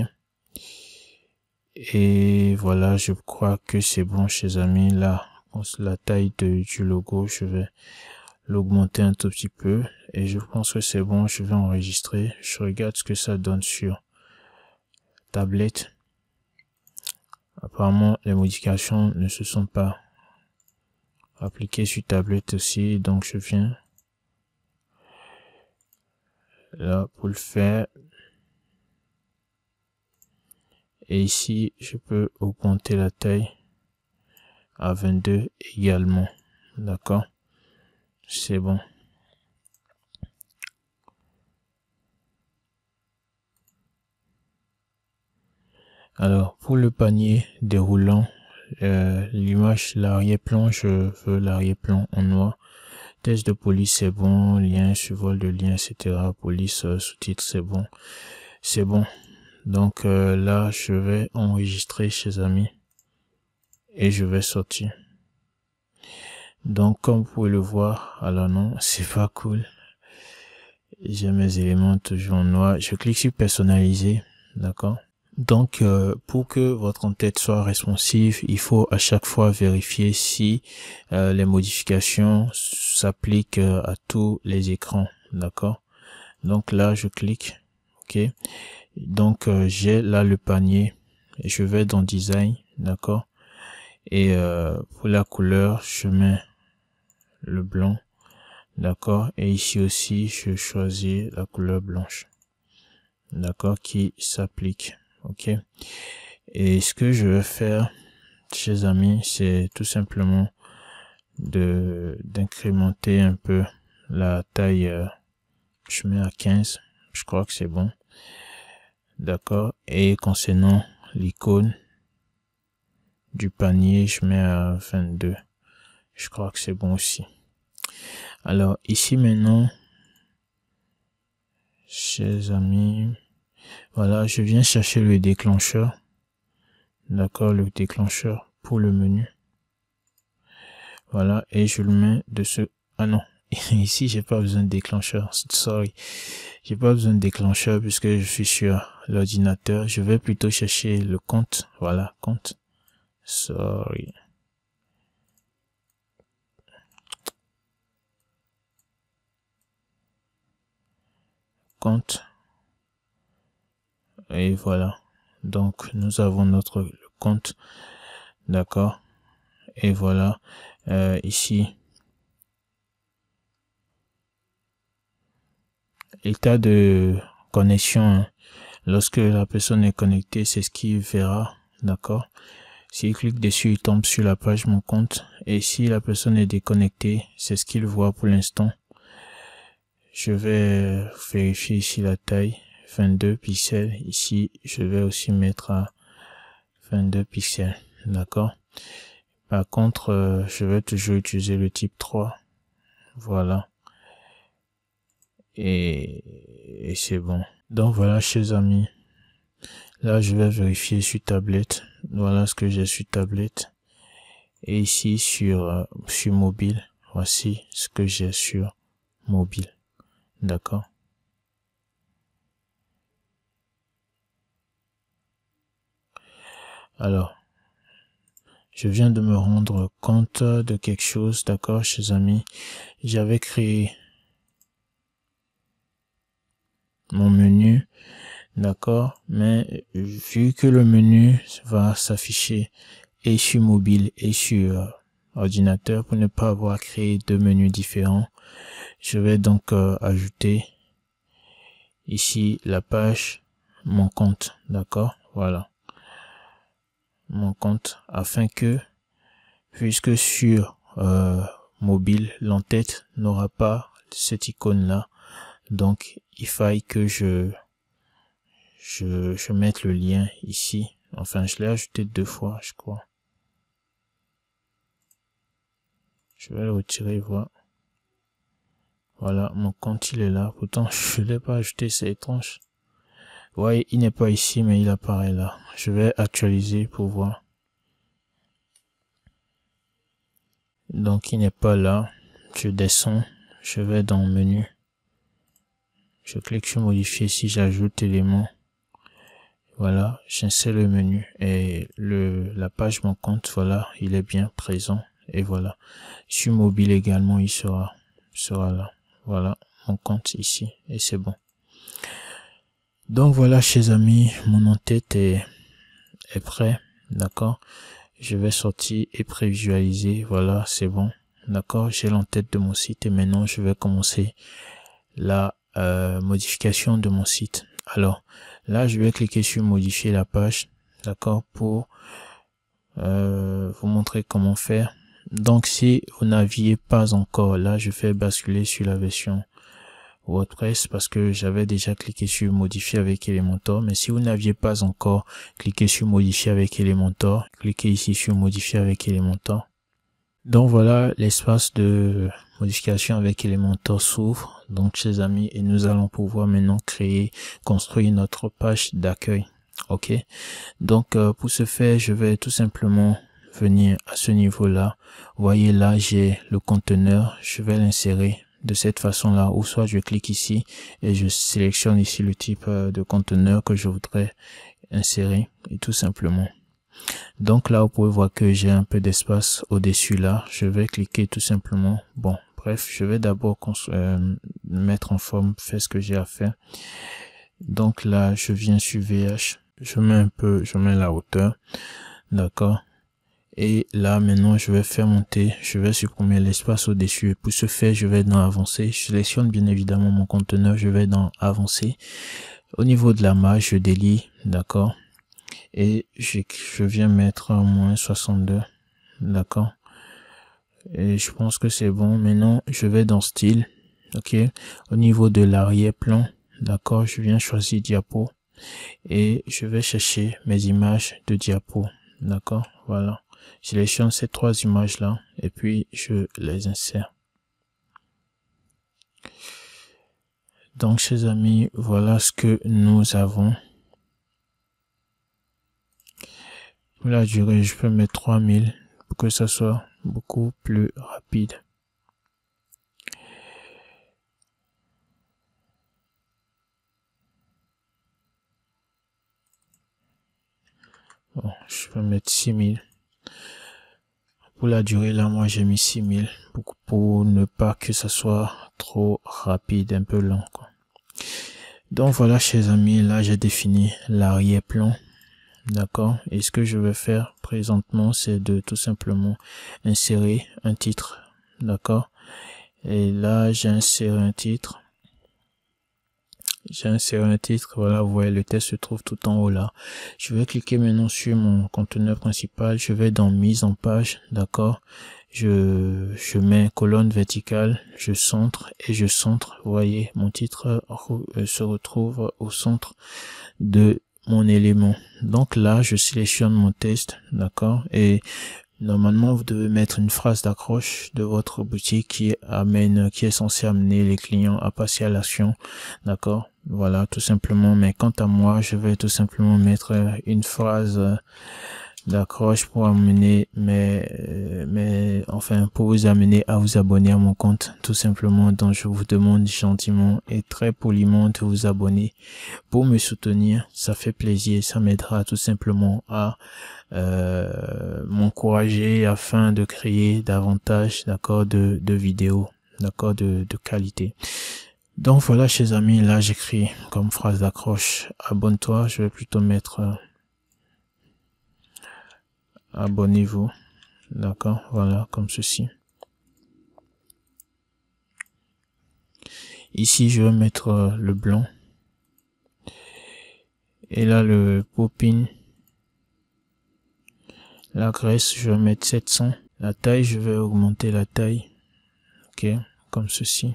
Et voilà, je crois que c'est bon, chers amis. Là, la taille du logo, je vais l'augmenter un tout petit peu et je pense que c'est bon. Je vais enregistrer, je regarde ce que ça donne sur tablette. Apparemment les modifications ne se sont pas appliquées sur tablette aussi, donc je viens là pour le faire. Et ici, je peux augmenter la taille à 22 également. D'accord? C'est bon. Alors, pour le panier déroulant, l'image, l'arrière-plan, je veux l'arrière-plan en noir. Test de police, c'est bon. Lien, survol de lien, etc. Police, sous-titres, c'est bon. C'est bon. Donc là, je vais enregistrer, chers amis. Et je vais sortir. Donc, comme vous pouvez le voir, alors non, c'est pas cool. J'ai mes éléments toujours en noir. Je clique sur personnaliser. D'accord? Donc, pour que votre en-tête soit responsive, il faut à chaque fois vérifier si les modifications s'appliquent à tous les écrans. D'accord? Donc là, je clique. OK. Donc, j'ai là le panier. Et je vais dans Design. D'accord? Et pour la couleur, je mets le blanc. D'accord? Et ici aussi, je choisis la couleur blanche. D'accord? Qui s'applique. OK? Et ce que je vais faire, chers amis, c'est tout simplement d'incrémenter un peu la taille. Je mets à 15. Je crois que c'est bon. D'accord? Et concernant l'icône du panier, je mets à 22. Je crois que c'est bon aussi. Alors, ici maintenant, chers amis, voilà, je viens chercher le déclencheur. D'accord, le déclencheur pour le menu. Voilà, et je le mets de ce... Ah non, ici, j'ai pas besoin de déclencheur. Sorry. J'ai pas besoin de déclencheur puisque je suis sur l'ordinateur. Je vais plutôt chercher le compte. Voilà, compte. Sorry. Compte. Et voilà. Donc, nous avons notre compte. D'accord. Et voilà. Ici. État de connexion. Hein. Lorsque la personne est connectée, c'est ce qu'il verra. D'accord. S'il clique dessus, il tombe sur la page Mon compte. Et si la personne est déconnectée, c'est ce qu'il voit pour l'instant. Je vais vérifier ici la taille. 22 pixels. Ici, je vais aussi mettre à 22 pixels. D'accord. Par contre, je vais toujours utiliser le type 3. Voilà. Et c'est bon. Donc voilà, chers amis. Là, je vais vérifier sur tablette. Voilà ce que j'ai sur tablette. Et ici, sur mobile. Voici ce que j'ai sur mobile. D'accord. Alors, je viens de me rendre compte de quelque chose, d'accord, chers amis. J'avais créé mon menu, d'accord, mais vu que le menu va s'afficher et sur mobile et sur ordinateur pour ne pas avoir créé deux menus différents, je vais donc ajouter ici la page Mon compte, d'accord, voilà. Mon compte afin que, puisque sur mobile, l'entête n'aura pas cette icône là, donc il faille que je mette le lien ici. Enfin, je l'ai ajouté 2 fois, je crois. Je vais le retirer, voilà. Voilà, mon compte il est là. Pourtant, je l'ai pas ajouté, c'est étrange. Ouais, il n'est pas ici, mais il apparaît là. Je vais actualiser pour voir. Donc, il n'est pas là. Je descends. Je vais dans menu. Je clique sur modifier si j'ajoute élément. Voilà, j'insère le menu et la page Mon compte, voilà, il est bien présent. Et voilà. Sur mobile également, il sera là. Voilà, mon compte ici. Et c'est bon. Donc voilà, chers amis, mon en-tête est prêt. D'accord. Je vais sortir et prévisualiser. Voilà, c'est bon. D'accord. J'ai l'en-tête de mon site et maintenant je vais commencer la modification de mon site. Alors, là, je vais cliquer sur modifier la page. d'accord, pour vous montrer comment faire. Donc si vous n'aviez pas encore, là je fais basculer sur la version WordPress parce que j'avais déjà cliqué sur modifier avec Elementor, mais si vous n'aviez pas encore cliqué sur modifier avec Elementor, cliquez ici sur modifier avec Elementor. Donc voilà, l'espace de modification avec Elementor s'ouvre, donc chers amis, et nous allons pouvoir maintenant construire notre page d'accueil. Ok, donc pour ce faire, je vais tout simplement venir à ce niveau là. Vous voyez là, j'ai le conteneur, je vais l'insérer de cette façon là, ou soit je clique ici et je sélectionne ici le type de conteneur que je voudrais insérer, et tout simplement. Donc là, vous pouvez voir que j'ai un peu d'espace au-dessus là. Je vais cliquer tout simplement. Bon, bref, je vais d'abord mettre en forme, faire ce que j'ai à faire. Donc là, je viens sur VH. Je mets la hauteur. D'accord. Et là, maintenant, je vais faire monter. Je vais supprimer l'espace au-dessus. Et pour ce faire, je vais dans Avancer. Je sélectionne bien évidemment mon conteneur. Je vais dans Avancer. Au niveau de la marge, je délie. D'accord. Et je viens mettre moins 62, d'accord, et je pense que c'est bon. Maintenant je vais dans style, ok, au niveau de l'arrière-plan, d'accord, je viens choisir diapo et je vais chercher mes images de diapo, d'accord, voilà, je sélectionne ces trois images là et puis je les insère. Donc chers amis, voilà ce que nous avons. Pour la durée, je peux mettre 3000 pour que ça soit beaucoup plus rapide. Bon, je peux mettre 6000. Pour la durée, là, moi, j'ai mis 6000 pour ne pas que ça soit trop rapide, un peu lent, quoi. Donc voilà, chers amis, là, j'ai défini l'arrière-plan. D'accord, et ce que je vais faire présentement, c'est de tout simplement insérer un titre. D'accord, et là j'ai inséré un titre. Voilà, vous voyez, le texte se trouve tout en haut là. Je vais cliquer maintenant sur mon conteneur principal. Je vais dans mise en page. D'accord, je mets colonne verticale, je centre et je centre. Vous voyez, mon titre se retrouve au centre de mon élément. Donc là, je sélectionne mon texte, d'accord, et normalement vous devez mettre une phrase d'accroche de votre boutique qui est censé amener les clients à passer à l'action, d'accord, voilà, tout simplement. Mais quant à moi, je vais tout simplement mettre une phrase d'accroche pour amener pour vous amener à vous abonner à mon compte, tout simplement. Donc je vous demande gentiment et très poliment de vous abonner pour me soutenir. Ça fait plaisir, ça m'aidera tout simplement à m'encourager afin de créer davantage, d'accord, de vidéos, d'accord, de qualité. Donc voilà, chers amis, là j'écris comme phrase d'accroche abonne-toi. Je vais plutôt mettre abonnez-vous, d'accord, voilà, comme ceci. Ici je vais mettre le blanc et là le pop-in, la graisse je vais mettre 700, la taille je vais augmenter la taille, ok, comme ceci.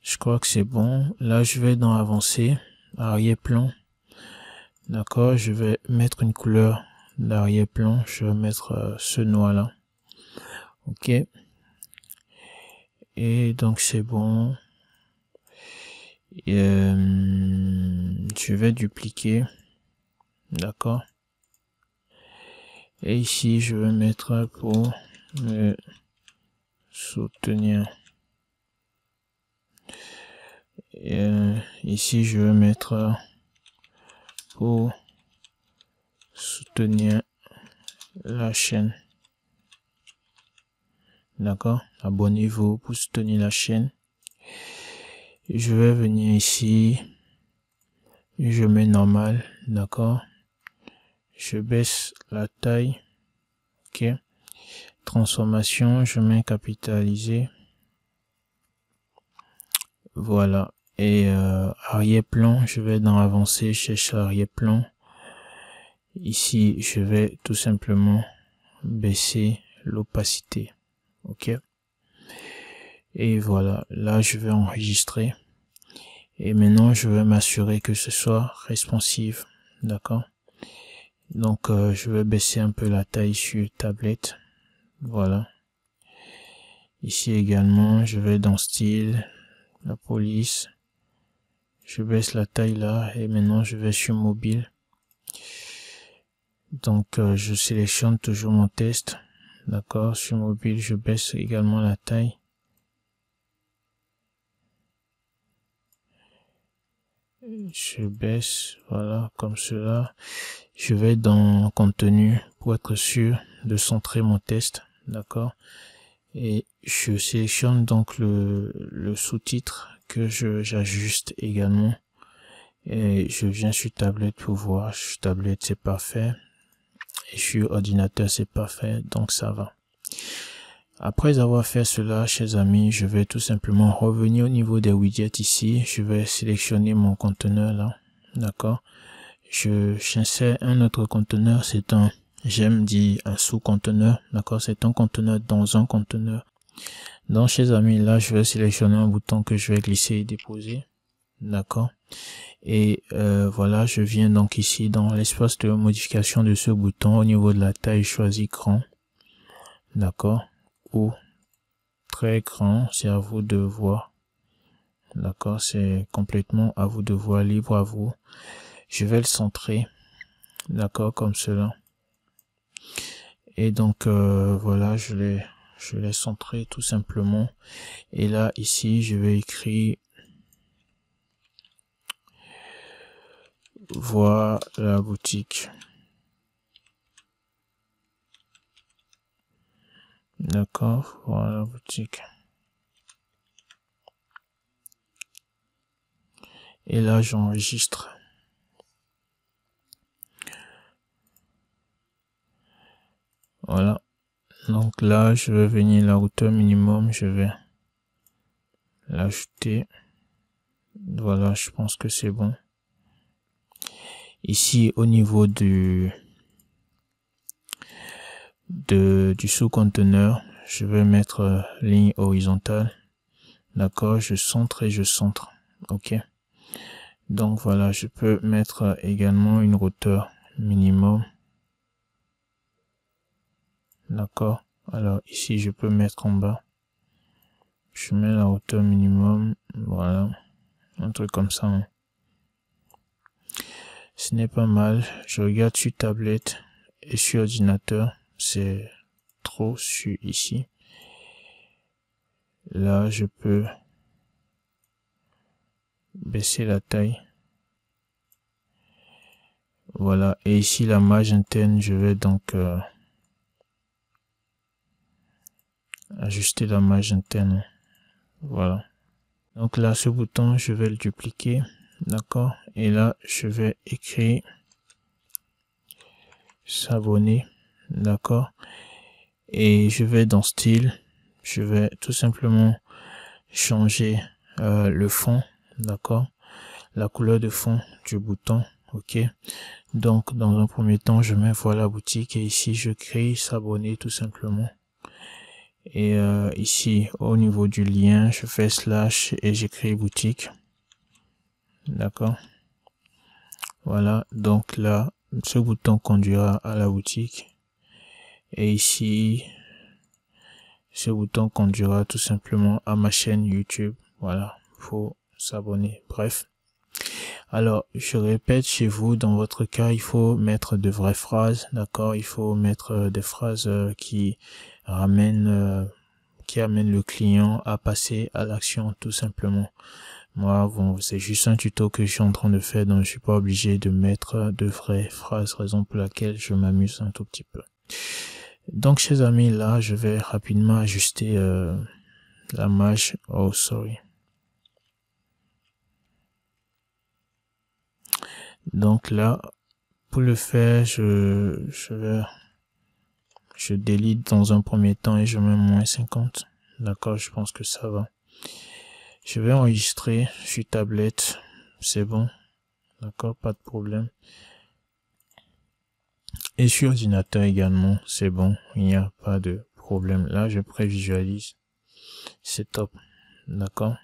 Je crois que c'est bon. Là je vais dans avancer, arrière-plan, d'accord, je vais mettre une couleur d'arrière-plan, je vais mettre ce noir là, ok, et donc c'est bon. Je vais dupliquer, d'accord, et ici je vais mettre pour me soutenir, et ici je vais mettre pour soutenir la chaîne, d'accord, abonnez-vous pour soutenir la chaîne. Je vais venir ici, je mets normal, d'accord, je baisse la taille, ok, transformation, je mets capitalisé, voilà, et arrière-plan, je vais dans avancer, cherche arrière-plan, Ici, je vais tout simplement baisser l'opacité. OK. Et voilà, là, je vais enregistrer. Et maintenant, je vais m'assurer que ce soit responsive. D'accord. Donc, je vais baisser un peu la taille sur tablette. Voilà. Ici également, je vais dans style, la police. Je baisse la taille là et maintenant je vais sur mobile. Donc je sélectionne toujours mon test. D'accord, sur mobile, je baisse également la taille. Je baisse, voilà, comme cela. Je vais dans contenu pour être sûr de centrer mon test. D'accord. Et je sélectionne donc le sous-titre que j'ajuste également. Et je viens sur tablette pour voir. Sur tablette, c'est parfait. Et sur ordinateur, c'est parfait. Donc ça va. Après avoir fait cela, chers amis, je vais tout simplement revenir au niveau des widgets ici. Je vais sélectionner mon conteneur là. D'accord. J'insère un autre conteneur. C'est un, j'aime dire un sous-conteneur. D'accord. C'est un conteneur dans un conteneur. Donc, chers amis, là, je vais sélectionner un bouton que je vais glisser et déposer. D'accord. Et voilà, je viens donc ici dans l'espace de modification de ce bouton. Au niveau de la taille, je choisis grand. D'accord. Ou très grand, c'est à vous de voir. D'accord, c'est complètement à vous de voir, libre à vous. Je vais le centrer. D'accord, comme cela. Et donc, voilà, je l'ai centré tout simplement. Et là, ici, je vais écrire voir la boutique. D'accord, voir la boutique. Et là, j'enregistre. Voilà. Donc là, je vais venir la hauteur minimum, je vais l'ajouter. Voilà, je pense que c'est bon. Ici, au niveau du sous-conteneur, je vais mettre ligne horizontale. D'accord, je centre et je centre. OK. Donc voilà, je peux mettre également une hauteur minimum. D'accord. Alors ici, je peux mettre en bas. Je mets la hauteur minimum. Voilà. Un truc comme ça. Hein. Ce n'est pas mal. Je regarde sur tablette et sur ordinateur. C'est trop sur ici. Là, je peux baisser la taille. Voilà. Et ici, la marge interne, je vais donc ajuster la marge interne. Voilà. Donc là, ce bouton, je vais le dupliquer. D'accord. Et là, je vais écrire s'abonner. D'accord. Et je vais dans style. Je vais tout simplement changer le fond. D'accord. La couleur de fond du bouton. OK. Donc, dans un premier temps, je mets voilà boutique et ici, je crée s'abonner tout simplement. Et ici, au niveau du lien, je fais slash et j'écris boutique. D'accord. Voilà. Donc là, ce bouton conduira à la boutique. Et ici, ce bouton conduira tout simplement à ma chaîne YouTube. Voilà. Faut s'abonner. Bref. Alors, je répète, chez vous, dans votre cas, il faut mettre de vraies phrases, d'accord? Il faut mettre des phrases qui amènent le client à passer à l'action, tout simplement. Moi, bon, c'est juste un tuto que je suis en train de faire, donc je suis pas obligé de mettre de vraies phrases, raison pour laquelle je m'amuse un tout petit peu. Donc, chers amis, là, je vais rapidement ajuster la marge. Oh, sorry. Donc là, pour le faire, je délite dans un premier temps et je mets moins 50. D'accord, je pense que ça va. Je vais enregistrer sur tablette. C'est bon. D'accord, pas de problème. Et sur ordinateur également, c'est bon, il n'y a pas de problème. Là, je prévisualise. C'est top. D'accord.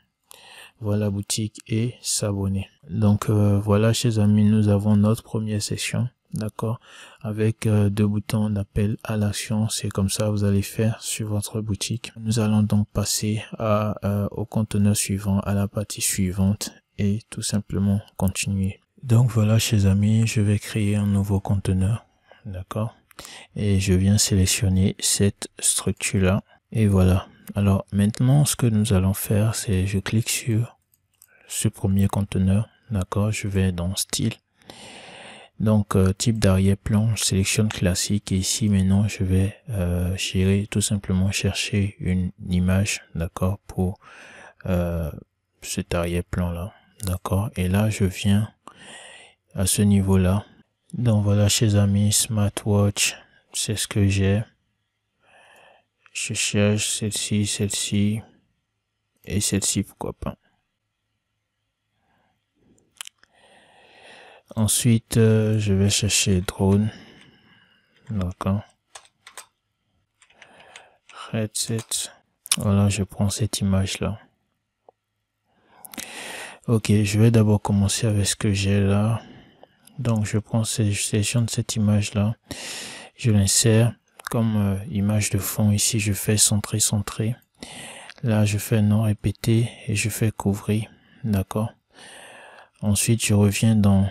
Voilà boutique et s'abonner. Donc voilà, chers amis, nous avons notre première session. D'accord. Avec deux boutons d'appel à l'action. C'est comme ça vous allez faire sur votre boutique. Nous allons donc passer au conteneur suivant, à la partie suivante et tout simplement continuer. Donc voilà, chers amis, je vais créer un nouveau conteneur. D'accord. Et je viens sélectionner cette structure là. Et voilà. Alors maintenant, ce que nous allons faire, c'est je clique sur ce premier conteneur. D'accord. Je vais dans style. Donc type d'arrière-plan, je sélectionne classique. Et ici maintenant, je vais tout simplement chercher une image. D'accord. Pour cet arrière-plan là. D'accord. Et là, je viens à ce niveau là. Donc voilà, chers amis, smartwatch, c'est ce que j'ai. Je cherche celle-ci et celle-ci, pourquoi pas. Ensuite, je vais chercher drone. D'accord. Headset. Voilà, je prends cette image là. Ok, je vais d'abord commencer avec ce que j'ai là. Donc je sélectionne cette image là, je l'insère comme image de fond. Ici je fais centrer, là je fais non répéter et je fais couvrir. D'accord. Ensuite je reviens dans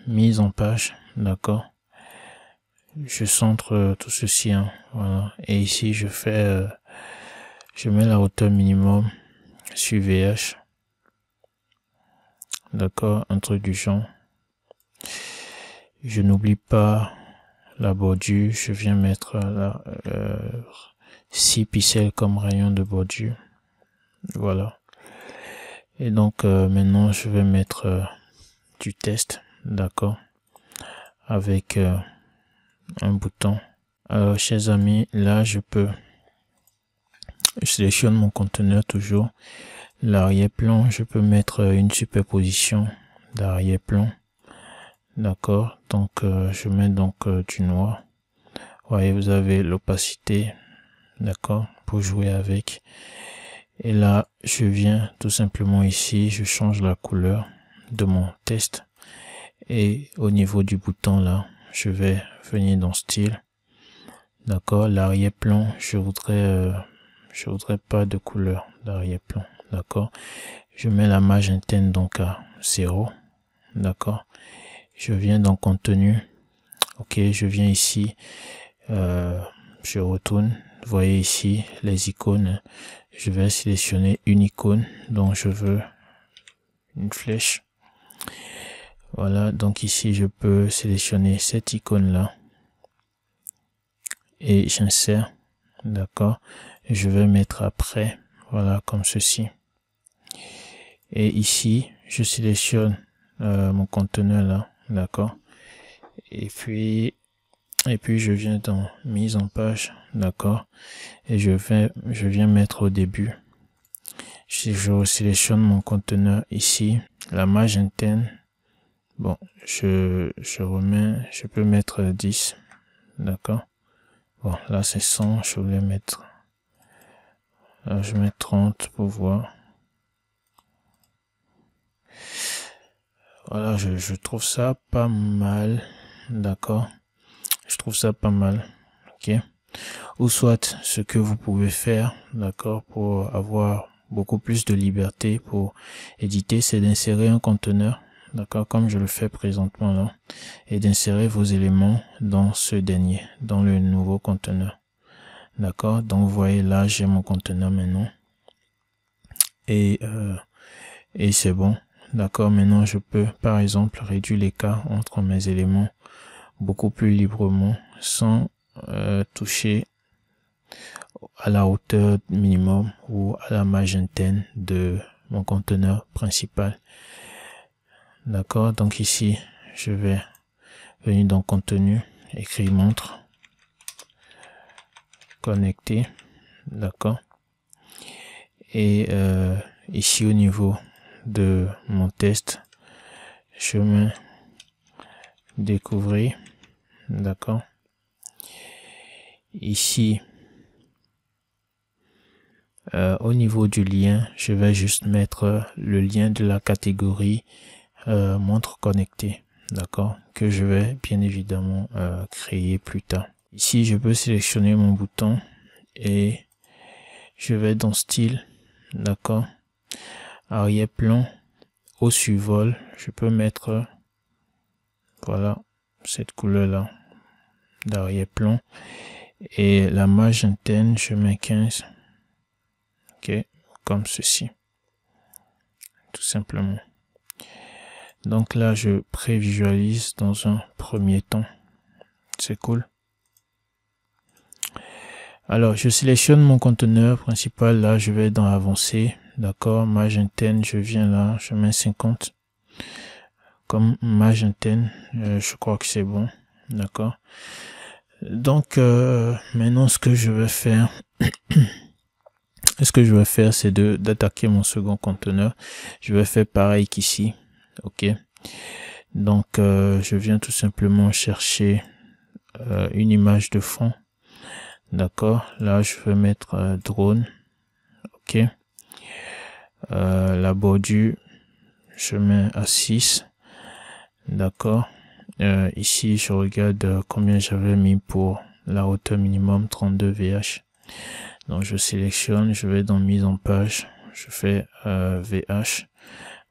mise en page. D'accord. Je centre tout ceci, hein, voilà. Et ici je fais je mets la hauteur minimum sur VH. D'accord, un truc du genre. Je n'oublie pas la bordure, je viens mettre là 6 pixels comme rayon de bordure. Voilà. Et donc maintenant je vais mettre du test, d'accord, avec un bouton. Alors chers amis, là je sélectionne mon conteneur toujours. L'arrière-plan, je peux mettre une superposition d'arrière-plan. D'accord, donc je mets donc du noir. Voyez, vous avez l'opacité, d'accord, pour jouer avec. Et là, je viens tout simplement ici, je change la couleur de mon test. Et au niveau du bouton là, je vais venir dans style. D'accord, l'arrière-plan, je voudrais pas de couleur d'arrière-plan. D'accord, je mets la marge interne donc à 0. D'accord. Je viens dans contenu. Ok, je viens ici. Je retourne. Vous voyez ici les icônes. Je vais sélectionner une icône dont je veux une flèche. Voilà, donc ici je peux sélectionner cette icône là. Et j'insère. D'accord. Je vais mettre après. Voilà, comme ceci. Et ici, je sélectionne mon conteneur là. D'accord. Et puis je viens dans mise en page. D'accord. Et je viens mettre au début. Si je sélectionne mon conteneur ici, la marge interne, bon, je peux mettre 10. D'accord. Bon, là c'est 100, je voulais mettre, là je mets 30 pour voir. Voilà, je trouve ça pas mal. D'accord. Je trouve ça pas mal. Ok. Ou soit, ce que vous pouvez faire, d'accord, pour avoir beaucoup plus de liberté pour éditer, c'est d'insérer un conteneur, d'accord, comme je le fais présentement là, et d'insérer vos éléments dans ce dernier, dans le nouveau conteneur. D'accord. Donc, vous voyez là, j'ai mon conteneur maintenant. Et c'est bon. D'accord, maintenant je peux par exemple réduire l'écart entre mes éléments beaucoup plus librement sans toucher à la hauteur minimum ou à la marge interne de mon conteneur principal. D'accord, donc ici je vais venir dans contenu, écrire montre, connecter, d'accord, et ici au niveau de mon test, je mets découvrir, d'accord, ici, au niveau du lien, je vais juste mettre le lien de la catégorie montre connectée, d'accord, que je vais bien évidemment créer plus tard. Ici, je peux sélectionner mon bouton et je vais dans style, d'accord, arrière-plan, au survol, je peux mettre, voilà, cette couleur là d'arrière-plan, et la marge interne, je mets 15, ok, comme ceci, tout simplement. Donc là, je prévisualise dans un premier temps, c'est cool. Alors, je sélectionne mon conteneur principal, là, je vais dans avancé, d'accord, marge interne, je viens là, je mets 50, comme marge interne, je crois que c'est bon, d'accord. Donc, maintenant, ce que je vais faire, c'est d'attaquer mon second conteneur. Je vais faire pareil qu'ici, ok. Donc, je viens tout simplement chercher une image de fond, d'accord. Là, je vais mettre drone, ok. La bordure, je mets à 6, d'accord. Ici, je regarde combien j'avais mis pour la hauteur minimum, 32 VH. Donc, je sélectionne, je vais dans mise en page, je fais VH,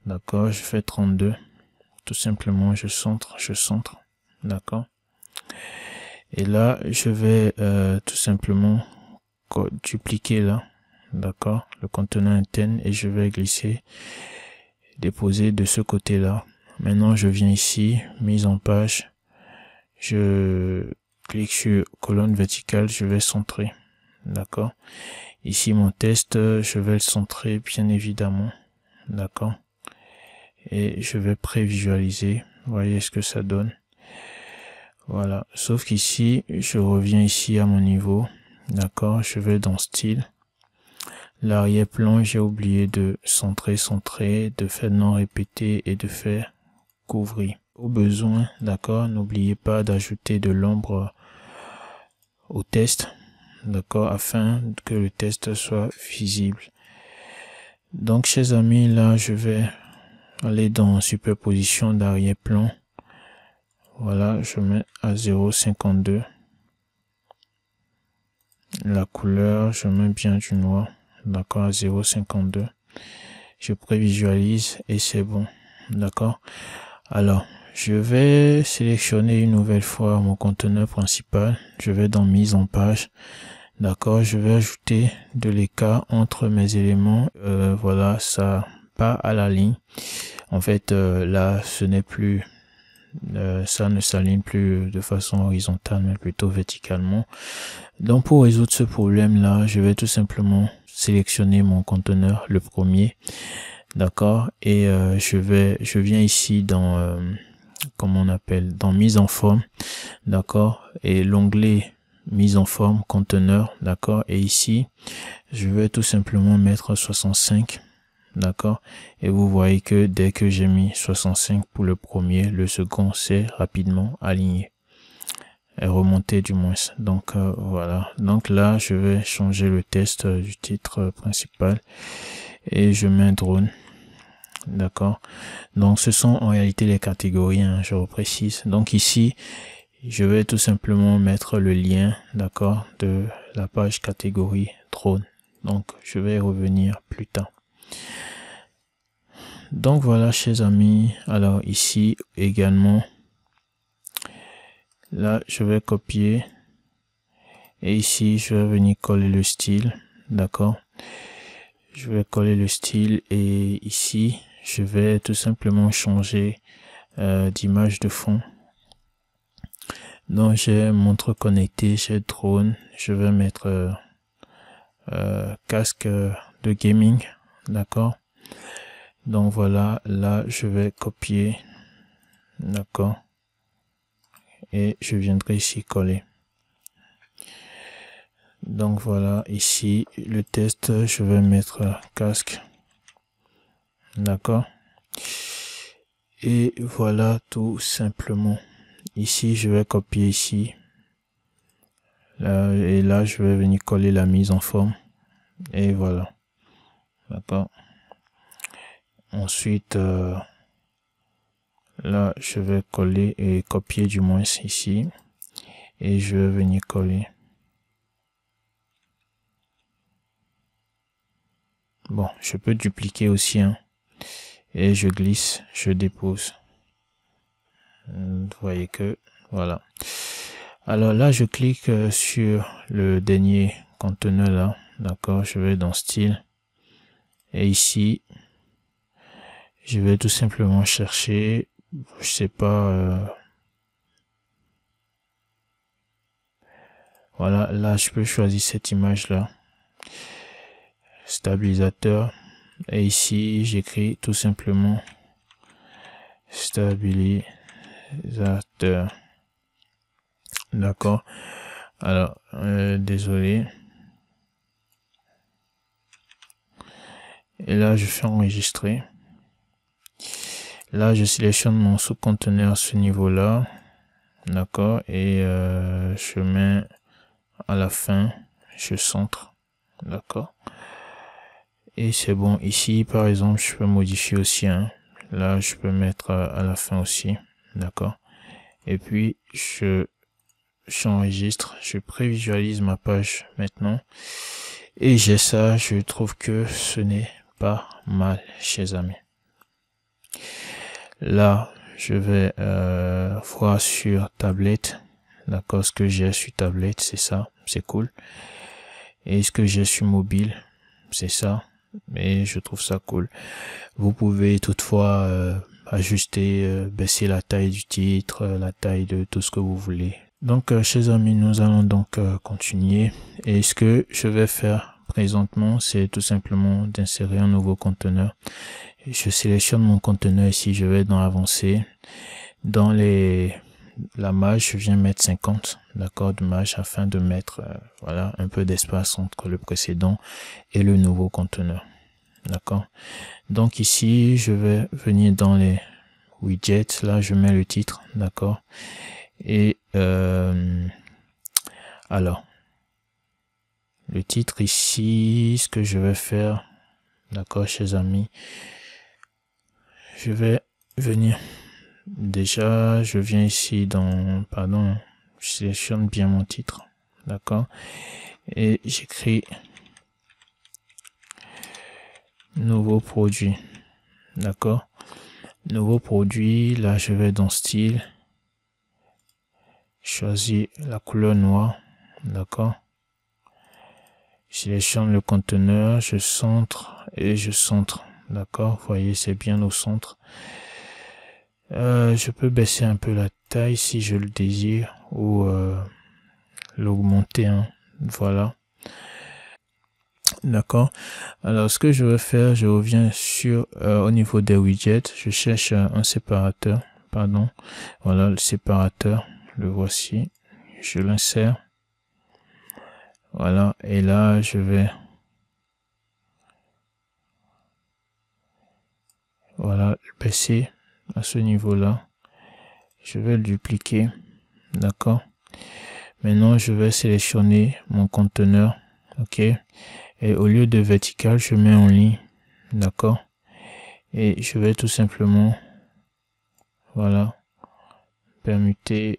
d'accord, je fais 32. Tout simplement, je centre, d'accord. Et là, je vais tout simplement dupliquer là, d'accord, le contenant interne, et je vais glisser, déposer de ce côté-là. Maintenant, je viens ici, mise en page, je clique sur colonne verticale, je vais centrer, d'accord. Ici, mon test, je vais le centrer, bien évidemment, d'accord. Et je vais prévisualiser, voyez ce que ça donne. Voilà, sauf qu'ici, je reviens ici à mon niveau, d'accord, je vais dans style. L'arrière-plan, j'ai oublié de centrer, de faire non répété et de faire couvrir. Au besoin, d'accord, n'oubliez pas d'ajouter de l'ombre au test, d'accord, afin que le test soit visible. Donc, chers amis, là, je vais aller dans superposition d'arrière-plan. Voilà, je mets à 0,52. La couleur, je mets bien du noir, d'accord, à 0,52. Je prévisualise et c'est bon, d'accord. Alors, je vais sélectionner une nouvelle fois mon conteneur principal. Je vais dans mise en page, d'accord. Je vais ajouter de l'écart entre mes éléments. Voilà, ça part à la ligne. En fait, là, ce n'est plus... ça ne s'aligne plus de façon horizontale, mais plutôt verticalement. Donc, pour résoudre ce problème-là, je vais tout simplement sélectionner mon conteneur, le premier, d'accord, et je viens ici dans, comment on appelle, dans mise en forme, d'accord, et l'onglet mise en forme, conteneur, d'accord, et ici, je vais tout simplement mettre 65. D'accord, et vous voyez que dès que j'ai mis 65 pour le premier, le second s'est rapidement aligné et remonté du moins. Donc voilà, donc là je vais changer le test du titre principal et je mets drone, d'accord. Donc ce sont en réalité les catégories, hein, je reprécise. Donc ici je vais tout simplement mettre le lien, d'accord, de la page catégorie drone. Donc je vais revenir plus tard. Donc voilà, chers amis, alors ici également, là je vais copier et ici je vais venir coller le style, d'accord. Je vais coller le style et ici je vais tout simplement changer d'image de fond. Donc j'ai montre connectée, j'ai drone, je vais mettre casque de gaming, d'accord. Donc voilà, là je vais copier, d'accord, et je viendrai ici coller. Donc voilà, ici le test, je vais mettre casque, d'accord, et voilà tout simplement. Ici je vais copier ici Là, et là, je vais venir coller la mise en forme. Et voilà. D'accord. Ensuite, là, je vais coller et copier du moins ici. Et je vais venir coller. Bon, je peux dupliquer aussi, hein. Et je glisse, je dépose. Vous voyez que, voilà. Alors là, je clique sur le dernier conteneur là. D'accord, je vais dans style. Et ici, je vais tout simplement chercher, je sais pas, voilà, là je peux choisir cette image là, stabilisateur, et ici j'écris tout simplement stabilisateur. D'accord. Alors, désolé. Et là je fais enregistrer. Là je sélectionne mon sous-conteneur à ce niveau là. D'accord. Et je mets à la fin, je centre. D'accord. Et c'est bon. Ici par exemple je peux modifier aussi, hein. Là je peux mettre à la fin aussi. D'accord. Et puis j'enregistre, je prévisualise ma page maintenant. Et j'ai ça, je trouve que ce n'est pas mal, chers amis. Là, je vais voir sur tablette. D'accord, ce que j'ai sur tablette, c'est ça, c'est cool. Et ce que j'ai sur mobile, c'est ça. Et je trouve ça cool. Vous pouvez toutefois ajuster, baisser la taille du titre, la taille de tout ce que vous voulez. Donc, chers amis, nous allons donc continuer. Et ce que je vais faire présentement, c'est tout simplement d'insérer un nouveau conteneur. Je sélectionne mon conteneur ici, je vais dans avancer. Dans la marge, je viens mettre 50, d'accord, de marge afin de mettre voilà, un peu d'espace entre le précédent et le nouveau conteneur. D'accord. Donc ici, je vais venir dans les widgets, là je mets le titre, d'accord. Et alors, le titre ici, ce que je vais faire, d'accord, chers amis, je vais venir, déjà, je viens ici dans, pardon, je sélectionne bien mon titre, d'accord, et j'écris nouveau produit, d'accord, nouveau produit, là je vais dans style, choisir la couleur noire, d'accord, je sélectionne le conteneur, je centre et je centre, d'accord, vous voyez c'est bien au centre. Je peux baisser un peu la taille si je le désire ou l'augmenter, hein. Voilà, d'accord. Alors ce que je vais faire, je reviens sur au niveau des widgets, je cherche un séparateur, pardon, voilà le séparateur, le voici, je l'insère, voilà, et là je vais, voilà, le baisser à ce niveau là, je vais le dupliquer, d'accord. Maintenant je vais sélectionner mon conteneur, ok, et au lieu de vertical je mets en ligne, d'accord, et je vais tout simplement, voilà, permuter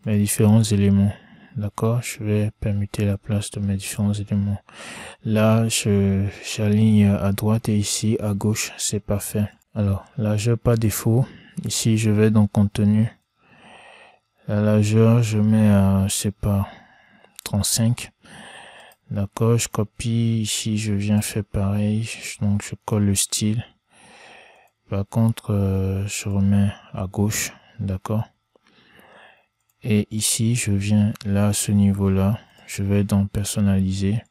mes différents éléments, d'accord, je vais permuter la place de mes différents éléments. Là j'aligne à droite et ici à gauche, c'est parfait. Alors largeur par défaut, ici je vais dans contenu, la largeur je mets à, je sais pas, 35, d'accord, je copie ici, je viens faire pareil, donc je colle le style, par contre je remets à gauche, d'accord, et ici je viens là à ce niveau là, je vais dans personnaliser,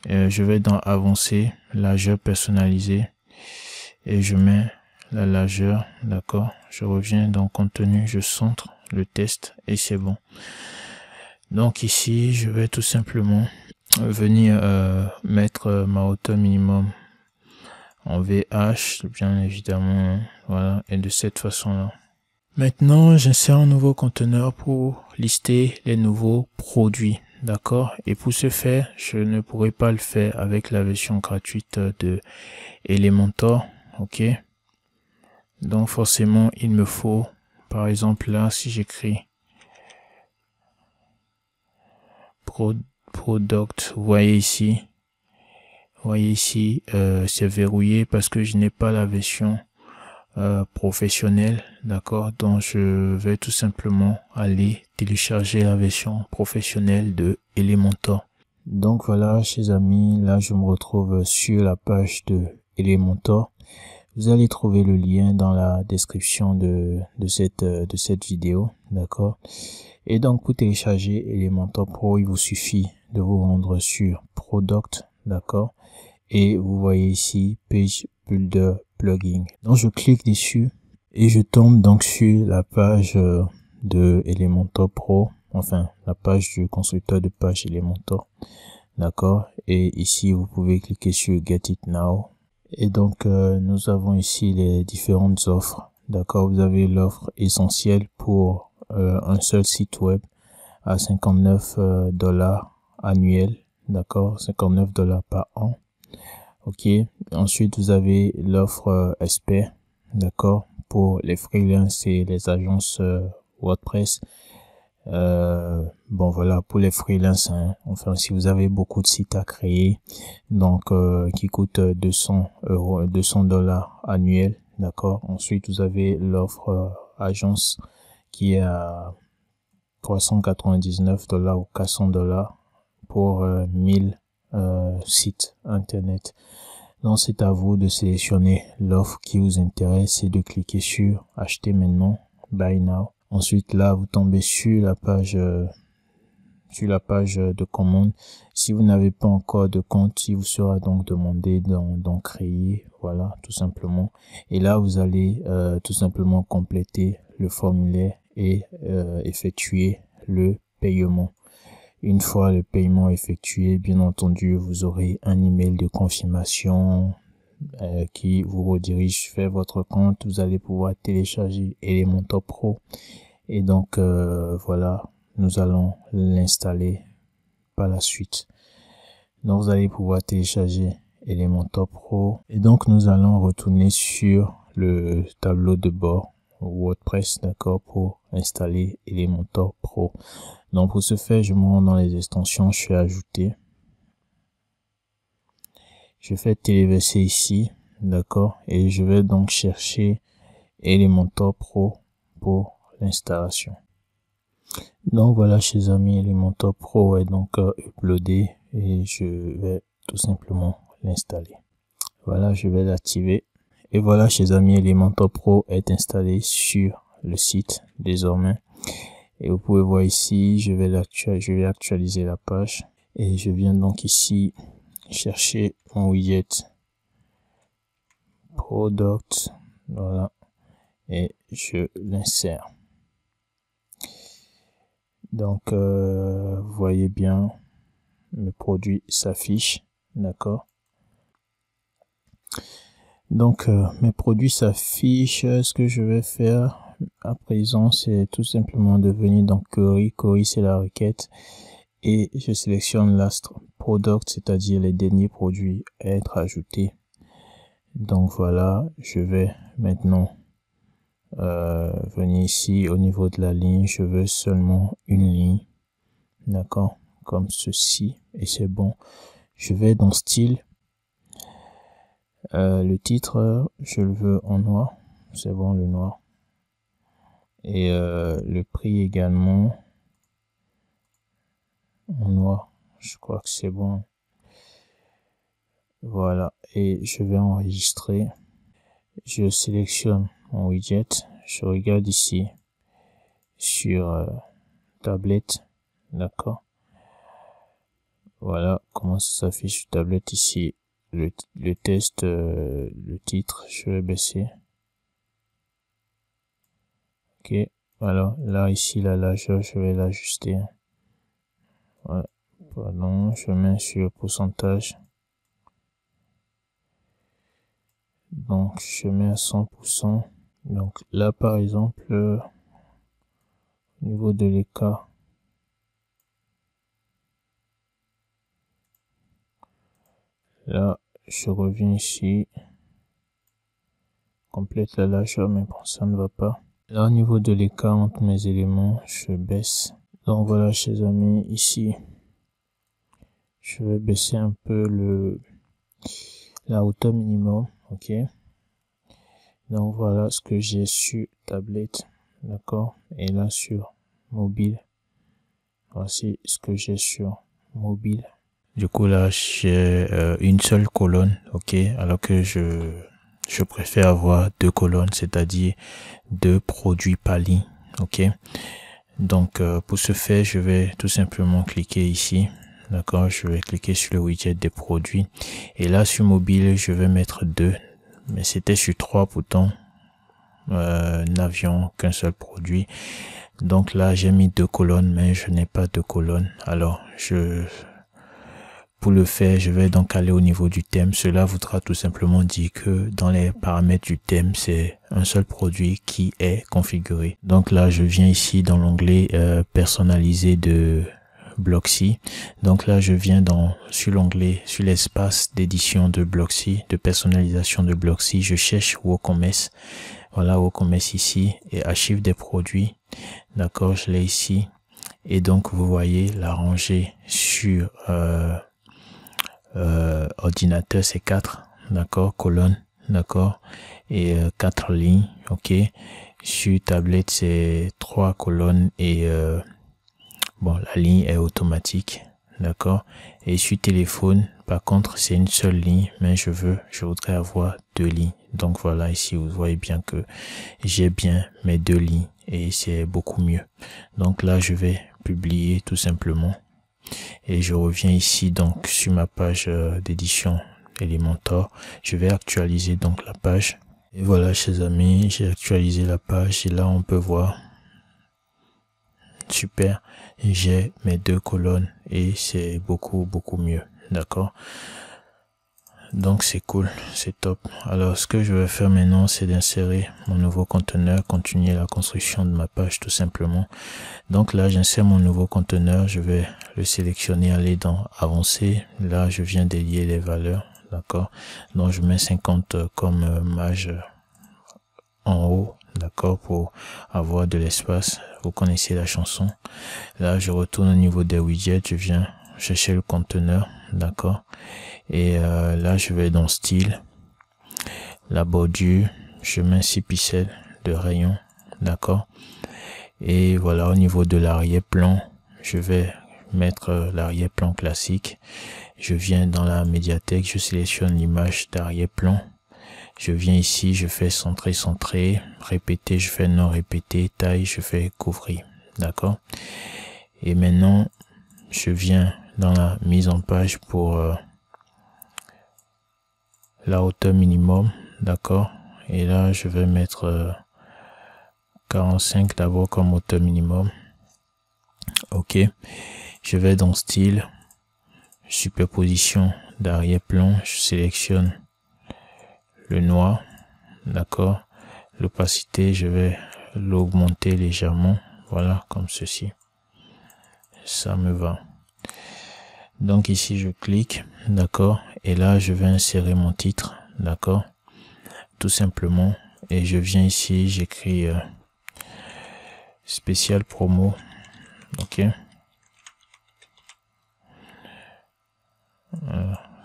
je vais dans avancer, largeur personnalisée, et je mets la largeur, d'accord, je reviens dans contenu, je centre le test et c'est bon. Donc ici je vais tout simplement venir mettre ma hauteur minimum en VH, bien évidemment, voilà, et de cette façon là, Maintenant, j'insère un nouveau conteneur pour lister les nouveaux produits. D'accord? Et pour ce faire, je ne pourrai pas le faire avec la version gratuite de Elementor. Ok? Donc forcément, il me faut, par exemple là, si j'écris product, vous voyez ici, c'est verrouillé parce que je n'ai pas la version professionnelle, d'accord. Donc je vais tout simplement aller télécharger la version professionnelle de Elementor. Donc voilà, chers amis, là je me retrouve sur la page de Elementor. Vous allez trouver le lien dans la description de cette vidéo, d'accord. Et donc pour télécharger Elementor Pro, il vous suffit de vous rendre sur Product, d'accord. Et vous voyez ici Page Builder Plugin. Donc je clique dessus et je tombe donc sur la page de Elementor Pro, enfin la page du constructeur de page Elementor, d'accord. Et ici vous pouvez cliquer sur Get It Now. Et donc nous avons ici les différentes offres, d'accord. Vous avez l'offre essentielle pour un seul site web à 59 dollars annuels, d'accord, 59 dollars par an. Ok, ensuite vous avez l'offre expert, d'accord, pour les freelances et les agences WordPress. Bon voilà, pour les freelances, hein, enfin si vous avez beaucoup de sites à créer, donc qui coûte 200 dollars annuels, d'accord. Ensuite vous avez l'offre agence qui est à 399 dollars ou 400 dollars pour 1000 sites internet. Donc c'est à vous de sélectionner l'offre qui vous intéresse et de cliquer sur acheter maintenant, buy now. Ensuite là vous tombez sur la page de commande. Si vous n'avez pas encore de compte, il vous sera donc demandé d'en créer, voilà, tout simplement. Et là vous allez tout simplement compléter le formulaire et effectuer le paiement. Une fois le paiement effectué, bien entendu, vous aurez un email de confirmation qui vous redirige vers votre compte. Vous allez pouvoir télécharger Elementor Pro. Et donc, voilà, nous allons l'installer par la suite. Donc, vous allez pouvoir télécharger Elementor Pro. Et donc, nous allons retourner sur le tableau de bord WordPress, d'accord, pour installer Elementor Pro. Donc pour ce faire, je me rends dans les extensions, je fais ajouter. Je fais téléverser ici, d'accord, et je vais donc chercher Elementor Pro pour l'installation. Donc voilà, chers amis, Elementor Pro est donc uploadé et je vais tout simplement l'installer. Voilà, je vais l'activer. Et voilà, chers amis, Elementor Pro est installé sur le site désormais. Et vous pouvez voir ici, je vais actualiser la page. Et je viens donc ici chercher mon widget Product. Voilà. Et je l'insère. Donc, vous voyez bien, mes produits s'affichent. D'accord. Donc, mes produits s'affichent. Ce que je vais faire à présent, c'est tout simplement de venir dans Query. Query, c'est la requête. Et je sélectionne last product, c'est-à-dire les derniers produits à être ajoutés. Donc voilà, je vais maintenant venir ici au niveau de la ligne. Je veux seulement une ligne. D'accord, comme ceci. Et c'est bon. Je vais dans style. Le titre, je le veux en noir. C'est bon, le noir. Et le prix également en noir. Je crois que c'est bon. Voilà. Et je vais enregistrer. Je sélectionne mon widget. Je regarde ici sur tablette. D'accord. Voilà comment ça s'affiche sur tablette ici. Le test, le titre, je vais baisser. Ok. Alors là, ici, la largeur, je vais l'ajuster. Voilà. Pardon, je mets sur pourcentage. Donc, je mets à 100%. Donc là par exemple au niveau de l'écart, là je reviens ici, complète la largeur, mais bon ça ne va pas. Là au niveau de l'écart entre mes éléments, je baisse. Donc voilà chers amis, ici je vais baisser un peu la hauteur minimum, ok. Donc voilà ce que j'ai sur tablette, d'accord, et là sur mobile, voici ce que j'ai sur mobile. Du coup là j'ai une seule colonne, ok, alors que je préfère avoir deux colonnes, c'est-à-dire deux produits par ligne, ok. Donc pour ce faire, je vais tout simplement cliquer ici, d'accord, je vais cliquer sur le widget des produits, et là sur mobile je vais mettre 2, mais c'était sur 3 pourtant. N'avions qu'un seul produit, donc là j'ai mis 2 colonnes, mais je n'ai pas de colonnes. Alors pour le faire, je vais donc aller au niveau du thème. Cela voudra tout simplement dire que dans les paramètres du thème, c'est un seul produit qui est configuré. Donc là je viens ici dans l'onglet personnalisé de Blocksy. Donc là je viens sur l'onglet, sur l'espace d'édition de Blocksy, de personnalisation de Blocksy, je cherche WooCommerce. Voilà, WooCommerce ici, et archive des produits, d'accord, je l'ai ici. Et donc vous voyez la rangée sur ordinateur, c'est 4, d'accord, colonne, d'accord, et 4 lignes, ok. Sur tablette c'est 3 colonnes et bon, la ligne est automatique, d'accord. Et sur téléphone par contre c'est une seule ligne, mais je voudrais avoir 2 lignes. Donc voilà, ici vous voyez bien que j'ai bien mes 2 lignes et c'est beaucoup mieux. Donc là je vais publier tout simplement, et je reviens ici donc sur ma page d'édition Elementor. Je vais actualiser donc la page, et voilà chers amis, j'ai actualisé la page, et là on peut voir, super, j'ai mes 2 colonnes et c'est beaucoup mieux, d'accord. Donc c'est cool, c'est top. Alors ce que je vais faire maintenant, c'est d'insérer mon nouveau conteneur, continuer la construction de ma page tout simplement. Donc là j'insère mon nouveau conteneur, je vais le sélectionner, aller dans avancer. Là je viens délier les valeurs, d'accord. Donc je mets 50 comme marge en haut, d'accord, pour avoir de l'espace. Vous connaissez la chanson. Là je retourne au niveau des widgets, je viens chercher le conteneur, d'accord. Et là je vais dans style, la bordure, je mets 6 pixels de rayon, d'accord. Et voilà, au niveau de l'arrière-plan, je vais mettre l'arrière-plan classique. Je viens dans la médiathèque, je sélectionne l'image d'arrière-plan. Je viens ici, je fais centrer, répéter, je fais non répéter, taille, je fais couvrir, d'accord. Et maintenant, je viens dans la mise en page pour la hauteur minimum, d'accord. Et là, je vais mettre 45 d'abord comme hauteur minimum, ok. Je vais dans style, superposition d'arrière-plan, je sélectionne le noir, d'accord. L'opacité, je vais l'augmenter légèrement, voilà, comme ceci, ça me va. Donc ici je clique, d'accord, et là je vais insérer mon titre, d'accord, tout simplement. Et je viens ici, j'écris spécial promo, ok,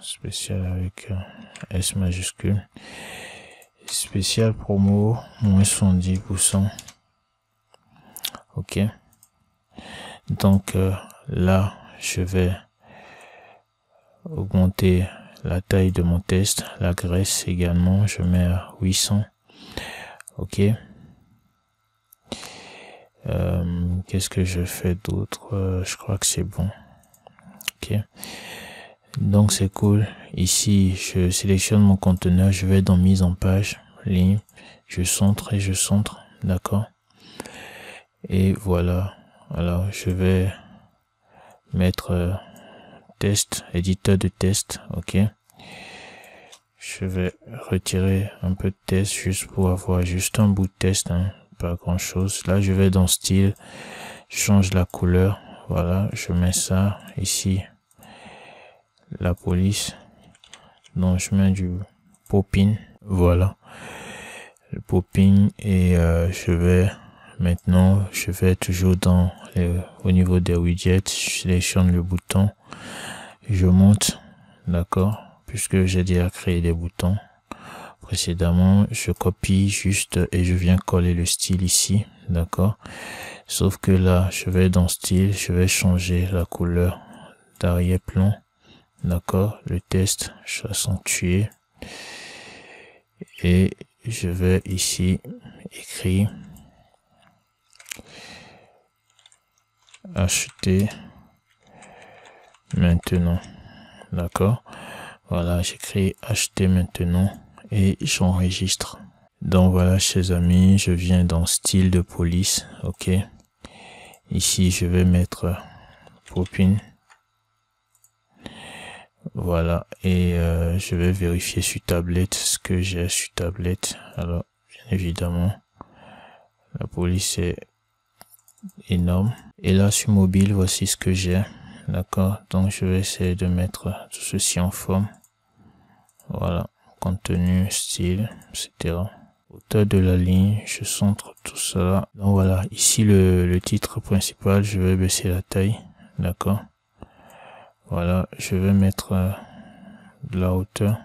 spécial avec S majuscule, spécial promo moins 70%, ok. Donc là je vais augmenter la taille de mon test, la graisse également, je mets à 800, ok. Qu'est-ce que je fais d'autre? Je crois que c'est bon, ok. Donc c'est cool. Ici je sélectionne mon conteneur, je vais dans mise en page, ligne, je centre et je centre, d'accord. Et voilà, alors je vais mettre test, éditeur de test, ok. je vais retirer un peu de test juste pour avoir juste un bout de test, hein, pas grand chose. Là, je vais dans style, je change la couleur. Voilà, je mets ça ici, la police. Donc, je mets du popping. Voilà, le popping et je vais toujours au niveau des widgets, je sélectionne le bouton, je monte, d'accord, puisque j'ai déjà créé des boutons précédemment, je copie juste et je viens coller le style ici, d'accord, sauf que là, je vais dans style, je vais changer la couleur d'arrière-plan, d'accord, le test, je vais accentuer et je vais ici écrire acheter maintenant, d'accord, voilà, j'écris acheter maintenant et j'enregistre. Donc voilà, chers amis, je viens dans style de police, ok, ici je vais mettre popping, voilà, et je vais vérifier sur tablette ce que j'ai sur tablette. Alors bien évidemment la police est énorme, et là sur mobile voici ce que j'ai, d'accord, donc je vais essayer de mettre tout ceci en forme, voilà, contenu, style, etc. Hauteur de la ligne, je centre tout ça. Donc voilà, ici le titre principal, je vais baisser la taille, d'accord, voilà, je vais mettre de la hauteur,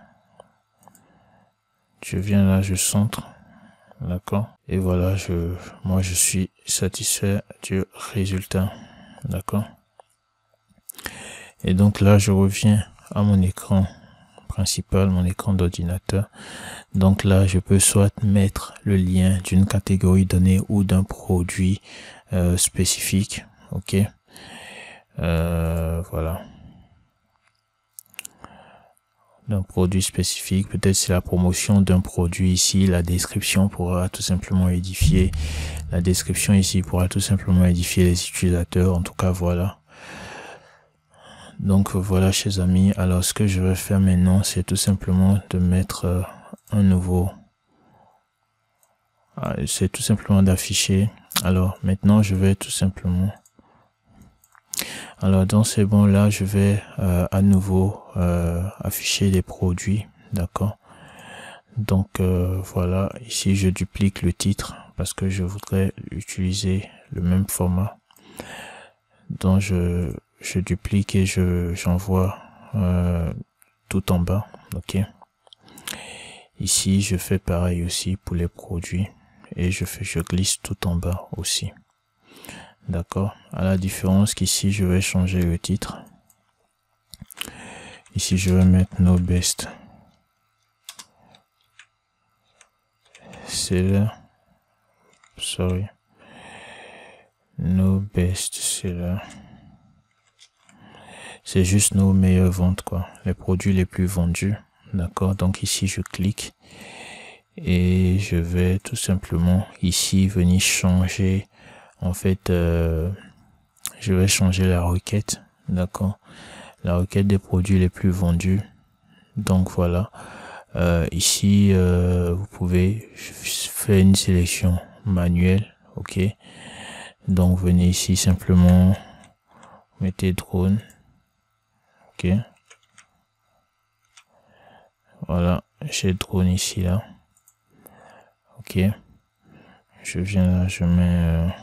je viens là, je centre, d'accord, et voilà, moi je suis satisfait du résultat, d'accord. Et donc là je reviens à mon écran principal, mon écran d'ordinateur. Donc là je peux soit mettre le lien d'une catégorie donnée ou d'un produit spécifique, ok, voilà, d'un produit spécifique, peut-être c'est la promotion d'un produit ici, la description pourra tout simplement édifier, la description ici pourra tout simplement édifier les utilisateurs, en tout cas voilà. Donc voilà, chers amis, alors ce que je vais faire maintenant, c'est tout simplement de mettre un nouveau, c'est tout simplement d'afficher. Alors maintenant je vais tout simplement, alors dans ces bons là, je vais à nouveau afficher les produits, d'accord. Donc voilà, ici je duplique le titre parce que je voudrais utiliser le même format. Donc je duplique et j'envoie tout en bas, ok. Ici je fais pareil aussi pour les produits et je glisse tout en bas aussi, d'accord. À la différence qu'ici je vais changer le titre, ici je vais mettre no best seller, sorry, no best seller, c'est juste nos meilleures ventes, quoi, les produits les plus vendus, d'accord. Donc ici je clique et je vais tout simplement ici venir changer, en fait je vais changer la requête, d'accord, la requête des produits les plus vendus. Donc voilà, ici vous pouvez faire une sélection manuelle, ok. Donc venez ici simplement mettez drone, ok, voilà, j'ai drone ici là, ok. Je viens là, je mets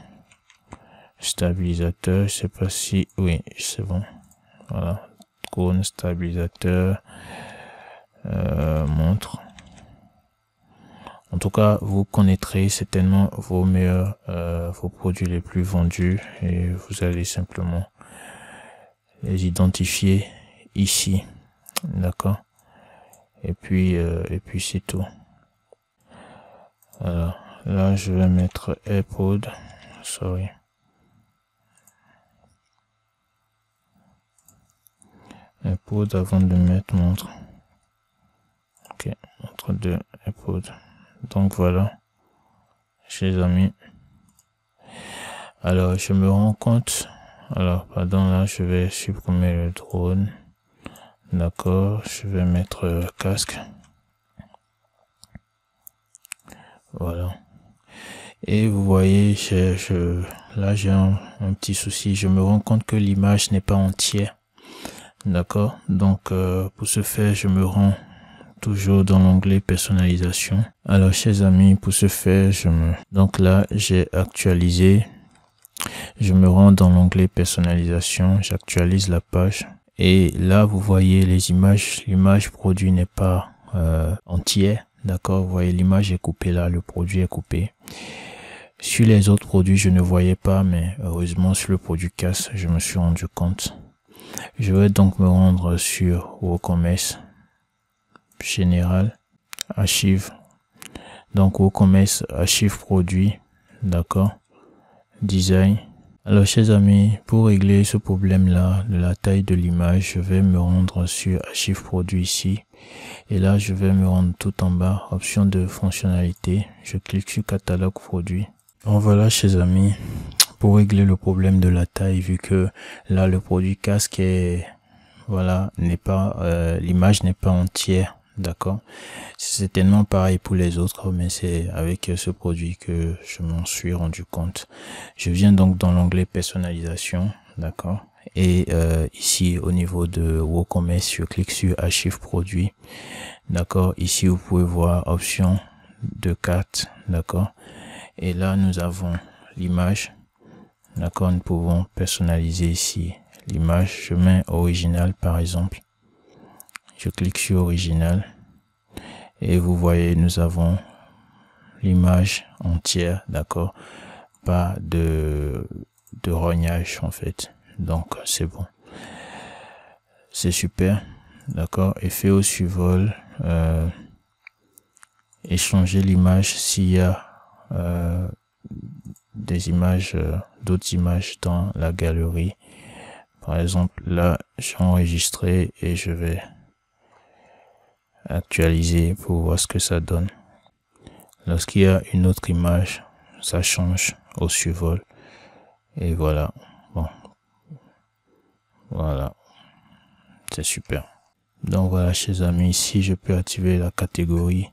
stabilisateur, je sais pas si, oui c'est bon, voilà, drone, stabilisateur, montre. En tout cas, vous connaîtrez certainement vos meilleurs, vos produits les plus vendus et vous allez simplement les identifier ici, d'accord. Et puis c'est tout. Alors là, je vais mettre AirPod, sorry. AirPod avant de mettre montre. Ok, montre de AirPod. Donc voilà, chers amis. Alors je me rends compte, alors pardon, là je vais supprimer le drone, d'accord, je vais mettre casque, Voilà. Et vous voyez, là j'ai un petit souci. Je me rends compte que l'image n'est pas entière. D'accord. Donc pour ce faire, je me rends toujours dans l'onglet personnalisation. Alors chers amis, pour ce faire, donc là j'ai actualisé. Je me rends dans l'onglet personnalisation, j'actualise la page. Et là vous voyez les images. L'image produit n'est pas entière. D'accord. Vous voyez, l'image est coupée là, le produit est coupé. Sur les autres produits, je ne voyais pas, mais heureusement sur le produit casse, je me suis rendu compte. Je vais donc me rendre sur WooCommerce, général, archive. Donc WooCommerce, archive produit, d'accord, design. Alors chers amis, pour régler ce problème-là de la taille de l'image, je vais me rendre sur archive produit ici. Et là, je vais me rendre tout en bas, option de fonctionnalité. Je clique sur catalogue produit. Donc voilà chers amis, pour régler le problème de la taille, vu que là le produit casque est, voilà, n'est pas, l'image n'est pas entière, d'accord. C'est certainement pareil pour les autres, mais c'est avec ce produit que je m'en suis rendu compte. Je viens donc dans l'onglet personnalisation, d'accord. Et ici au niveau de WooCommerce, je clique sur archive produit, d'accord. Ici vous pouvez voir option de carte, d'accord. Et là, nous avons l'image. D'accord, nous pouvons personnaliser ici l'image. Je mets original par exemple. Je clique sur original. Et vous voyez, nous avons l'image entière. D'accord, pas de rognage en fait. Donc, c'est bon. C'est super. D'accord, effet au survol. Échanger l'image s'il y a des images, d'autres images dans la galerie. Par exemple, là, j'ai enregistré et je vais actualiser pour voir ce que ça donne. Lorsqu'il y a une autre image, ça change au survol. Et voilà. Bon. Voilà. C'est super. Donc voilà, chers amis, ici, je peux activer la catégorie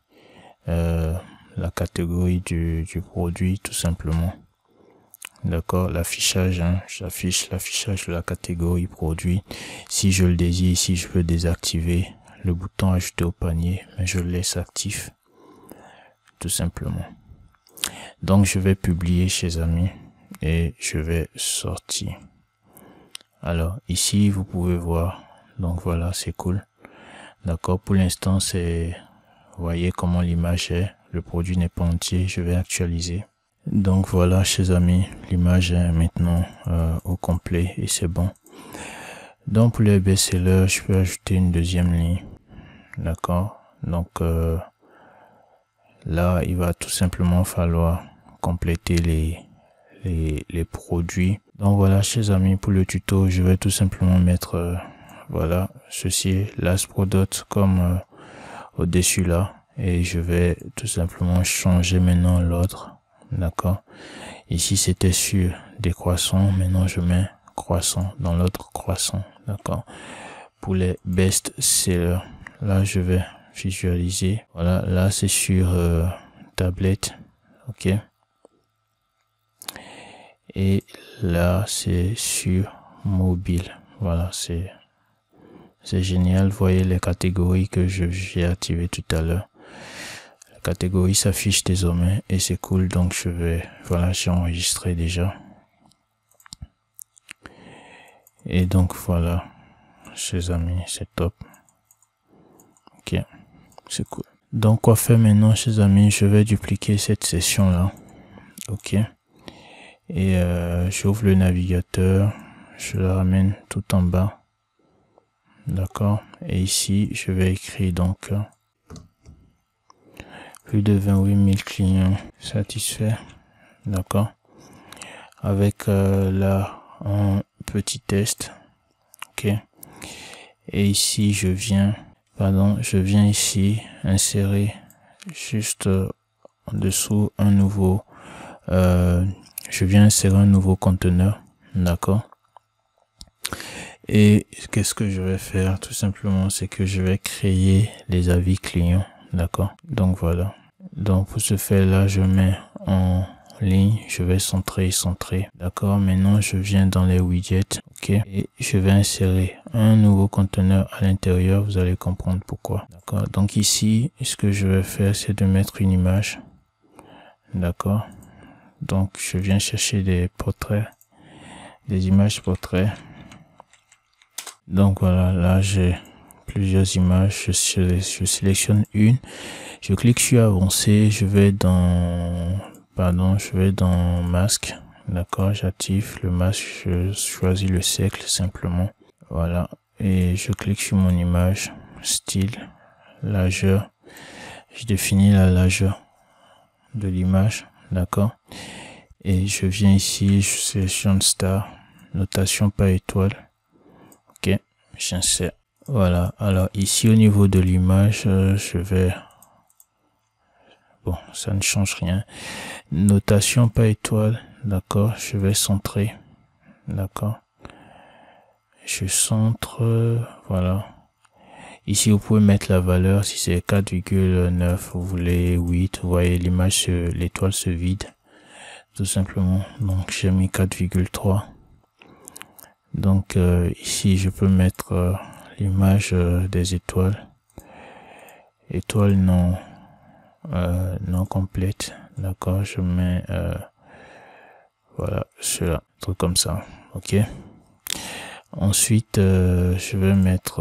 du produit tout simplement. D'accord, l'affichage, hein, j'affiche l'affichage de la catégorie produit. Si je le désire, ici je peux désactiver le bouton ajouter au panier, mais je le laisse actif tout simplement. Donc je vais publier chers amis et je vais sortir. Alors ici vous pouvez voir, donc voilà, c'est cool. D'accord, pour l'instant c'est, vous voyez comment l'image est, le produit n'est pas entier. Je vais actualiser. Donc voilà chers amis, l'image est maintenant au complet et c'est bon. Donc pour les best-sellers, je peux ajouter une deuxième ligne. D'accord, donc là il va tout simplement falloir compléter les produits. Donc voilà chers amis, pour le tuto je vais tout simplement mettre voilà ceci, last product comme au-dessus là, et je vais tout simplement changer maintenant l'ordre. D'accord, ici c'était sur décroissant, maintenant je mets croissant dans l'autre croissant. D'accord, pour les best sellers, là je vais visualiser. Voilà, là c'est sur tablette, ok, et là c'est sur mobile. Voilà, c'est génial. Voyez les catégories que j'ai activées tout à l'heure. La catégorie s'affiche désormais et c'est cool. Donc je vais, voilà, j'ai enregistré déjà. Et donc voilà, chers amis, c'est top. Ok, c'est cool. Donc quoi faire maintenant chers amis, je vais dupliquer cette session là. Ok, et j'ouvre le navigateur, je la ramène tout en bas. D'accord, et ici je vais écrire donc plus de 28 000 clients satisfaits. D'accord, avec là un petit test. Ok, et ici je viens ici insérer juste en dessous un nouveau je viens insérer un nouveau conteneur. D'accord, et qu'est-ce que je vais faire? Tout simplement, c'est que je vais créer les avis clients. D'accord, donc voilà, Donc pour ce faire là, je mets en ligne, je vais centrer, d'accord. Maintenant je viens dans les widgets, ok, et je vais insérer un nouveau conteneur à l'intérieur. Vous allez comprendre pourquoi, d'accord. Donc ici, ce que je vais faire, c'est de mettre une image, d'accord. Donc je viens chercher des portraits, des images portraits. Donc voilà, là j'ai plusieurs images, je sélectionne une, je clique sur avancer, je vais dans masque, d'accord, j'active le masque, je choisis le cercle simplement, voilà, et je clique sur mon image, style, largeur, je définis la largeur de l'image, d'accord, et je viens ici, je sélectionne star, notation par étoile, ok, j'insère. Voilà, alors ici au niveau de l'image, je vais, bon, ça ne change rien, notation par étoile, d'accord, je vais centrer, d'accord, je centre, voilà, ici vous pouvez mettre la valeur, si c'est 4,9, vous voulez 8, vous voyez l'image, l'étoile se vide, tout simplement, donc j'ai mis 4,3, donc ici je peux mettre l'image des étoiles, étoile non complète, d'accord, je mets voilà, cela, truc comme ça, ok. Ensuite je vais mettre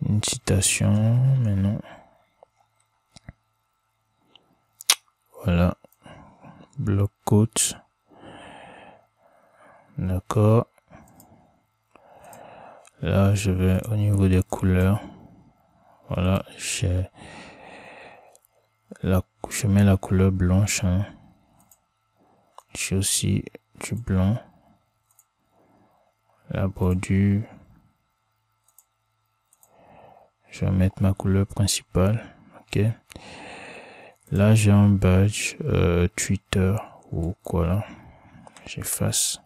une citation maintenant, voilà, bloc quote, d'accord. Là je vais au niveau des couleurs, voilà, je mets la couleur blanche, hein. J'ai aussi du blanc, la bordure, je vais mettre ma couleur principale, ok. Là j'ai un badge Twitter ou quoi là, j'efface,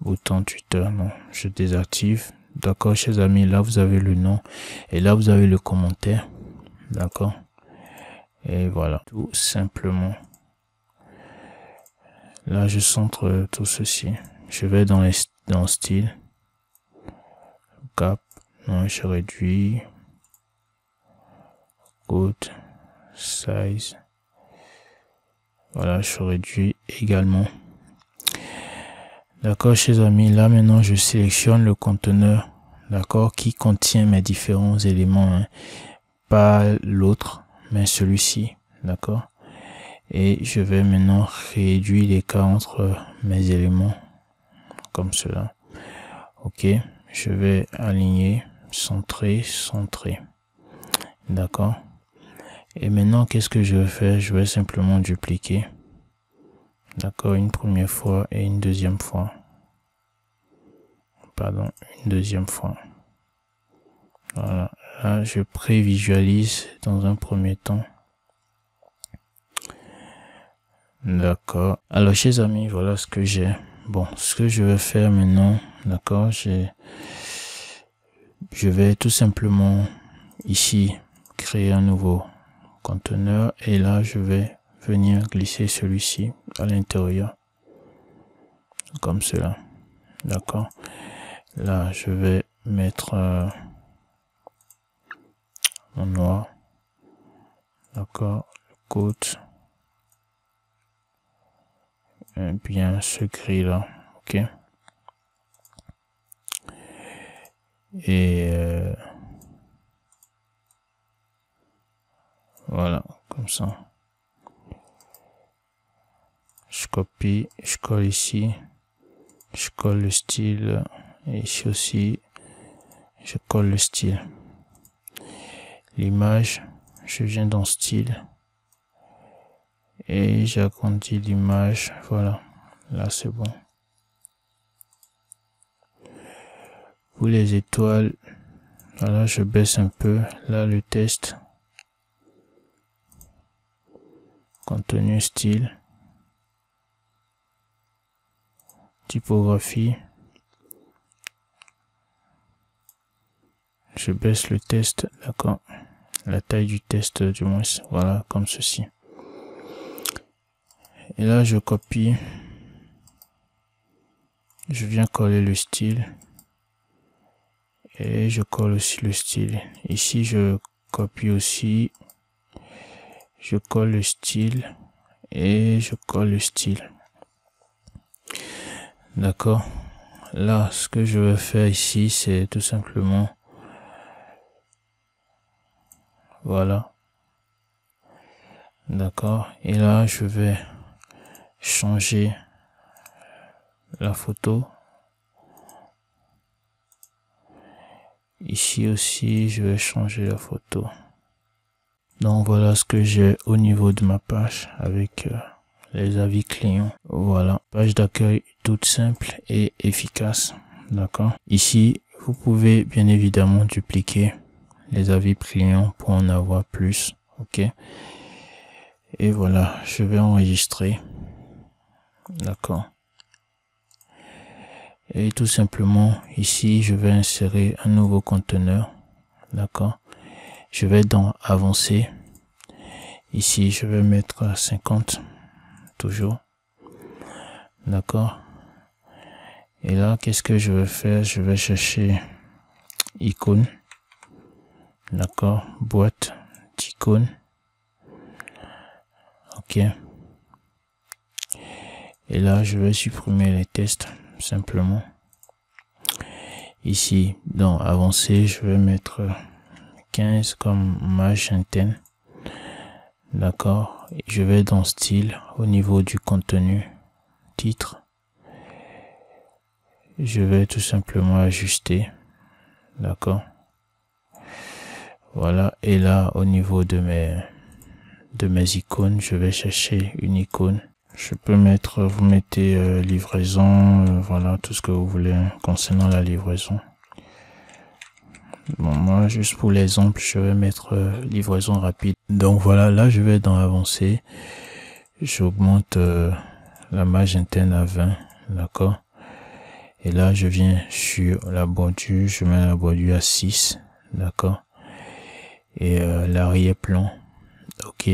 bouton Twitter, non, je désactive, d'accord chers amis. Là vous avez le nom et là vous avez le commentaire, d'accord, et voilà, tout simplement. Là je centre tout ceci, je vais dans style, cap, non, je réduis, good, size, voilà, je réduis également, d'accord chers amis. Là maintenant je sélectionne le conteneur, d'accord, qui contient mes différents éléments, hein. Pas l'autre mais celui-ci, d'accord, et je vais maintenant réduire l'écart entre mes éléments comme cela, ok. Je vais aligner, centrer, d'accord. Et maintenant qu'est-ce que je vais faire? Je vais simplement dupliquer, d'accord, une première fois et une deuxième fois, pardon, une deuxième fois, voilà. Là je prévisualise dans un premier temps, d'accord. Alors chers amis, voilà ce que j'ai. Bon, ce que je vais faire maintenant, d'accord, je vais tout simplement ici créer un nouveau conteneur et là je vais venir glisser celui-ci à l'intérieur comme cela, d'accord. Là je vais mettre mon noir, d'accord, le code, et bien ce gris là, ok, et voilà, comme ça. Je copie, je colle ici, je colle le style, et ici aussi je colle le style. L'image, je viens dans style et j'agrandis l'image, voilà, là c'est bon. Pour les étoiles, voilà, je baisse un peu, là le texte, contenu, style, typographie, je baisse le texte, d'accord, la taille du test du moins, voilà, comme ceci. Et là je copie, je viens coller le style et je colle aussi le style. Ici je copie aussi, je colle le style et je colle le style. D'accord. Là ce que je vais faire ici, c'est tout simplement, voilà, d'accord, et là je vais changer la photo. Ici aussi je vais changer la photo. Donc voilà ce que j'ai au niveau de ma page avec les avis clients. Voilà, page d'accueil toute simple et efficace. D'accord. Ici vous pouvez bien évidemment dupliquer les avis clients pour en avoir plus. Ok. Et voilà, je vais enregistrer. D'accord. Et tout simplement ici je vais insérer un nouveau conteneur. D'accord. Je vais dans avancer. Ici je vais mettre 50 toujours. D'accord. Et là qu'est-ce que je vais faire? Je vais chercher icône. D'accord. Boîte d'icônes. Ok. Et là je vais supprimer les tests simplement. Ici dans avancer je vais mettre 15 comme magenta. D'accord. Je vais dans style, au niveau du contenu, titre. Je vais tout simplement ajuster. D'accord. Voilà. Et là, au niveau de mes icônes, je vais chercher une icône. Je peux mettre, vous mettez livraison, voilà, tout ce que vous voulez concernant la livraison. Bon, moi, juste pour l'exemple, je vais mettre livraison rapide. Donc voilà, là, je vais dans avancer. J'augmente la magenta à 20, d'accord. Et là, je viens sur la bordure, je mets la bordure à 6, d'accord. Et l'arrière-plan, ok.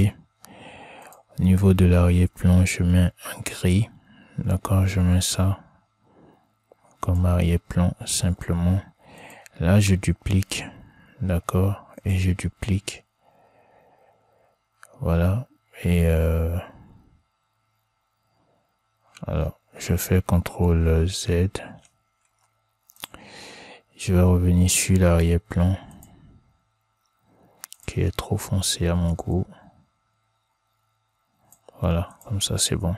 Au niveau de l'arrière-plan, je mets un gris, d'accord. Je mets ça comme arrière-plan simplement. Là, je duplique, d'accord, et je duplique. Voilà. Et alors, je fais CTRL Z. Je vais revenir sur l'arrière-plan qui est trop foncé à mon goût. Voilà, comme ça c'est bon.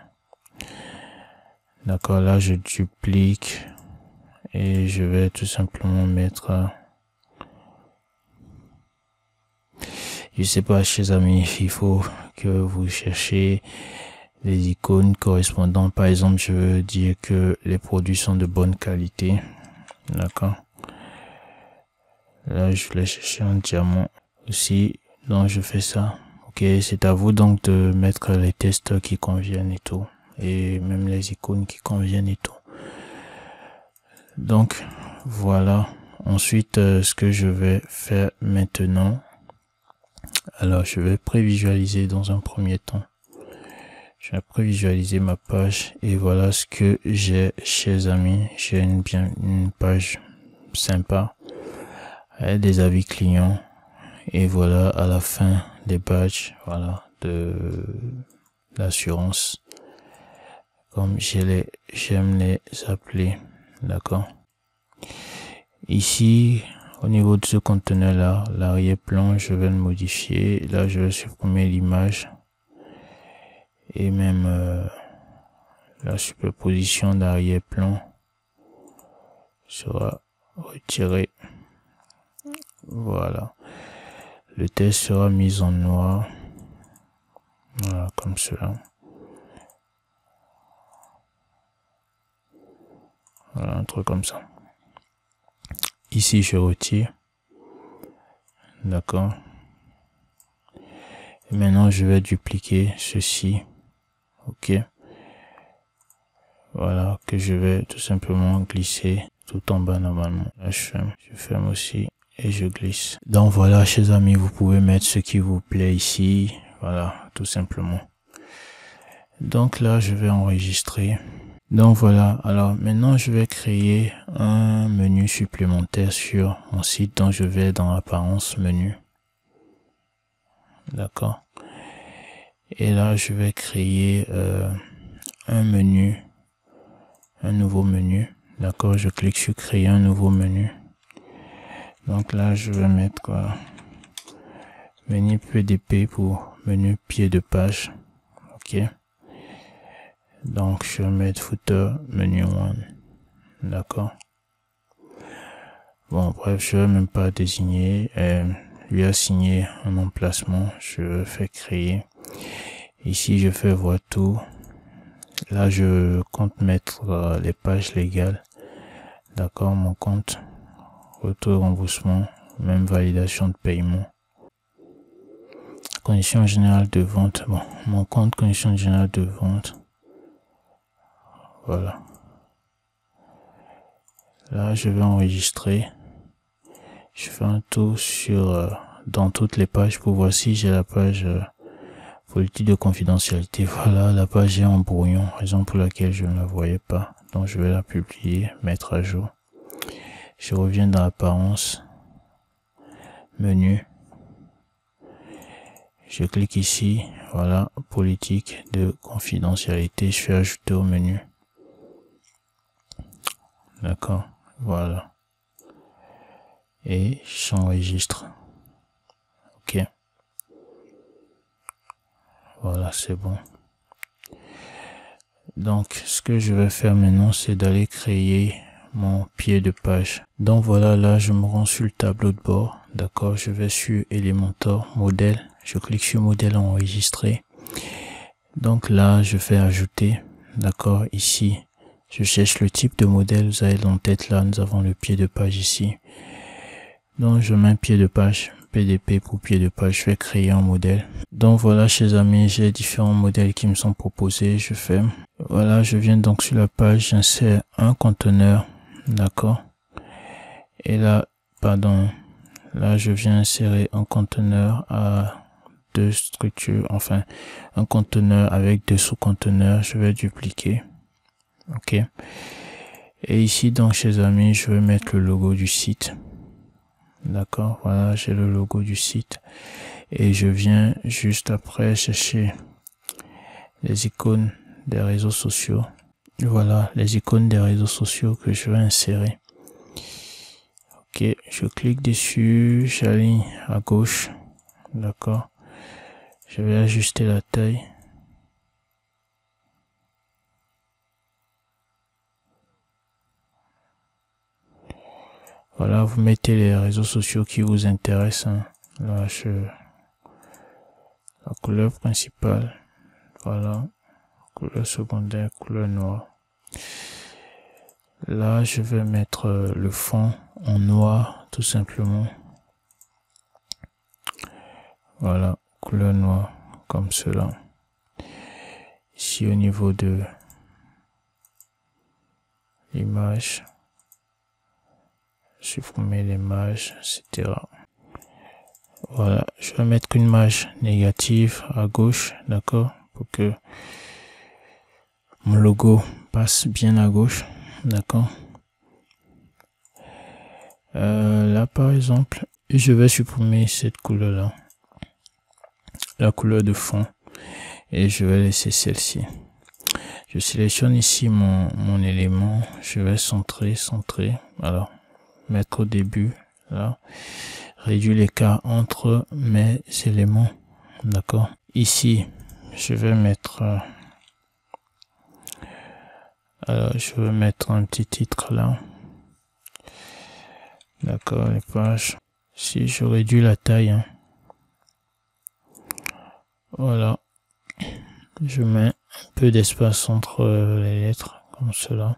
D'accord, là je duplique et je vais tout simplement mettre, je sais pas, chers amis, il faut que vous cherchiez les icônes correspondant. Par exemple, je veux dire que les produits sont de bonne qualité. D'accord. Là, je voulais chercher un diamant aussi. Donc, je fais ça. Ok, c'est à vous donc de mettre les tests qui conviennent et tout. Et même les icônes qui conviennent et tout. Donc, voilà. Ensuite, ce que je vais faire maintenant. Alors, je vais prévisualiser dans un premier temps. Je vais prévisualiser ma page. Et voilà ce que j'ai, chers amis. J'ai une page sympa. Avec des avis clients. Et voilà, à la fin des badges, voilà, de l'assurance, comme j'aime les appeler, d'accord. Ici, au niveau de ce conteneur là, l'arrière-plan, je vais le modifier. Là, je vais supprimer l'image et même la superposition d'arrière-plan sera retirée. Voilà. Le texte sera mis en noir. Voilà, comme cela. Voilà, un truc comme ça. Ici, je retire. D'accord. Et maintenant, je vais dupliquer ceci. Ok. Voilà, que je vais tout simplement glisser tout en bas normalement. Là, je ferme aussi. et je glisse. Donc voilà, chers amis, vous pouvez mettre ce qui vous plaît ici. Voilà, tout simplement. Donc là, je vais enregistrer. Donc voilà, alors maintenant je vais créer un menu supplémentaire sur mon site. Donc je vais dans apparence menu. D'accord. Et là je vais créer un menu, un nouveau menu. D'accord, je clique sur créer un nouveau menu. Donc là je vais mettre quoi, menu PDP pour menu pied de page. Ok. Donc je vais mettre footer menu 1. D'accord. Bon, bref, je vais même pas désigner, lui assigner un emplacement. Je fais créer. Ici, je fais voir tout. Là, je compte mettre les pages légales. D'accord, mon compte. Retour remboursement, même validation de paiement. Conditions générales de vente. Bon, mon compte conditions générales de vente. Voilà. Là, je vais enregistrer. Je fais un tour sur dans toutes les pages pour voir si j'ai la page politique de confidentialité. Voilà, la page est en brouillon, raison pour laquelle je ne la voyais pas. Donc je vais la publier, mettre à jour. Je reviens dans apparence, menu. Je clique ici, voilà, politique de confidentialité. Je fais ajouter au menu. D'accord, voilà. Et j'enregistre. Ok. Voilà, c'est bon. Donc, ce que je vais faire maintenant, c'est d'aller créer mon pied de page. Donc voilà, là, je me rends sur le tableau de bord. D'accord, je vais sur Elementor, modèle. Je clique sur modèle enregistrer. Donc là, je fais ajouter. D'accord, ici, je cherche le type de modèle. Vous avez en tête là, nous avons le pied de page ici. Donc, je mets un pied de page, PDP pour pied de page. Je vais créer un modèle. Donc voilà, chers amis, j'ai différents modèles qui me sont proposés. Je fais, voilà, je viens donc sur la page, j'insère un conteneur, d'accord. Et là, pardon, là je viens insérer un conteneur à deux structures, enfin un conteneur avec deux sous-conteneurs. Je vais dupliquer, ok. Et ici donc, chers amis, je vais mettre le logo du site. D'accord, voilà, j'ai le logo du site. Et je viens juste après chercher les icônes des réseaux sociaux. Voilà, les icônes des réseaux sociaux que je vais insérer. Ok, je clique dessus, j'aligne à gauche. D'accord. Je vais ajuster la taille. Voilà, vous mettez les réseaux sociaux qui vous intéressent. Hein. Là, la couleur principale. Voilà. Couleur secondaire, couleur noire. Là, je vais mettre le fond en noir, tout simplement. Voilà, couleur noire, comme cela. Ici, au niveau de l'image, supprimer l'image, etc. Voilà, je vais mettre une image négative à gauche, d'accord, pour que mon logo passe bien à gauche, d'accord. Là, par exemple, je vais supprimer cette couleur-là, la couleur de fond, et je vais laisser celle-ci. Je sélectionne ici mon élément, je vais centrer, alors mettre au début, là, réduire l'écart entre mes éléments, d'accord. Ici, je vais mettre, alors je vais mettre un petit titre là, d'accord, les pages. Si je réduis la taille, hein, voilà, je mets un peu d'espace entre les lettres, comme cela.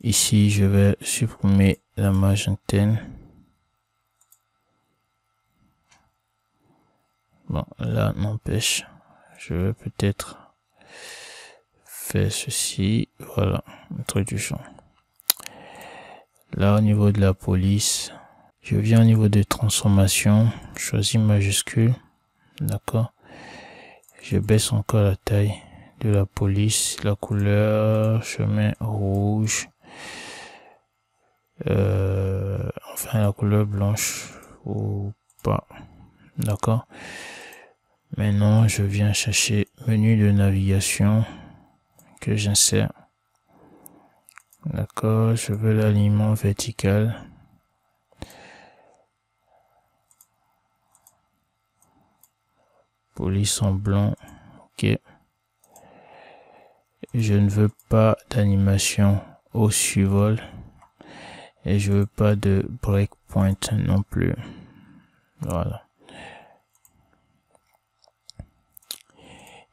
Ici, je vais supprimer la magentaine. Bon, là, n'empêche, je vais peut-être faire ceci. Voilà, introduction. Là, au niveau de la police, Je viens au niveau de transformation, je choisis majuscule, d'accord. Je baisse encore la taille de la police, la couleur, je mets rouge, enfin la couleur blanche ou pas, d'accord. Maintenant, je viens chercher menu de navigation que j'insère. D'accord, je veux l'alignement vertical. Police en blanc, ok. Je ne veux pas d'animation au survol et je veux pas de breakpoint non plus. Voilà.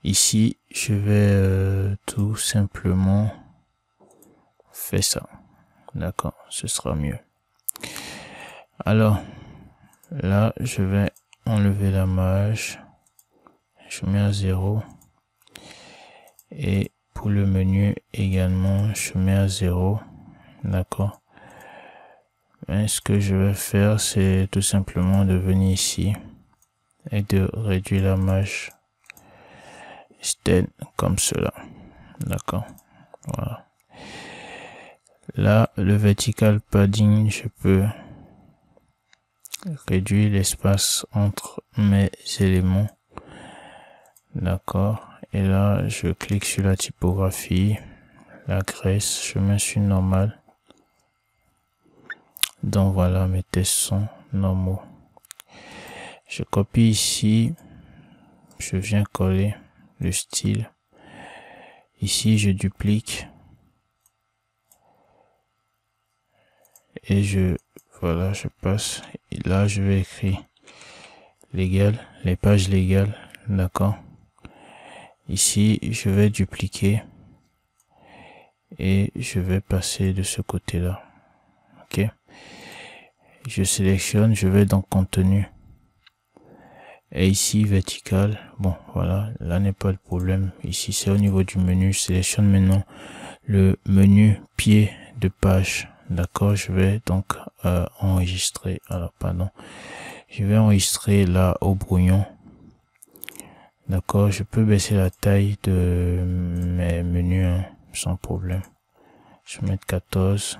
Ici, je vais tout simplement faire ça. D'accord, ce sera mieux. Alors, là, je vais enlever la marge. Je mets à 0. Et pour le menu également, je mets à 0. D'accord. Mais ce que je vais faire, c'est tout simplement de venir ici et de réduire la marge comme cela. D'accord. Voilà. Là, le vertical padding, je peux réduire l'espace entre mes éléments. D'accord. Et là, je clique sur la typographie, la graisse, je mets sur normal. Donc voilà, mes tests sont normaux. Je copie ici, je viens coller le style. Ici, je duplique. Et voilà, je passe. Et là, je vais écrire légal, les pages légales, d'accord. Ici, je vais dupliquer et je vais passer de ce côté-là. Ok. Je sélectionne, je vais dans contenu. Et ici, vertical. Bon, voilà, là n'est pas le problème. Ici, c'est au niveau du menu. Je sélectionne maintenant le menu pied de page. D'accord, je vais donc enregistrer. Alors, pardon. Je vais enregistrer là au brouillon. D'accord, je peux baisser la taille de mes menus hein, sans problème. Je vais mettre 14.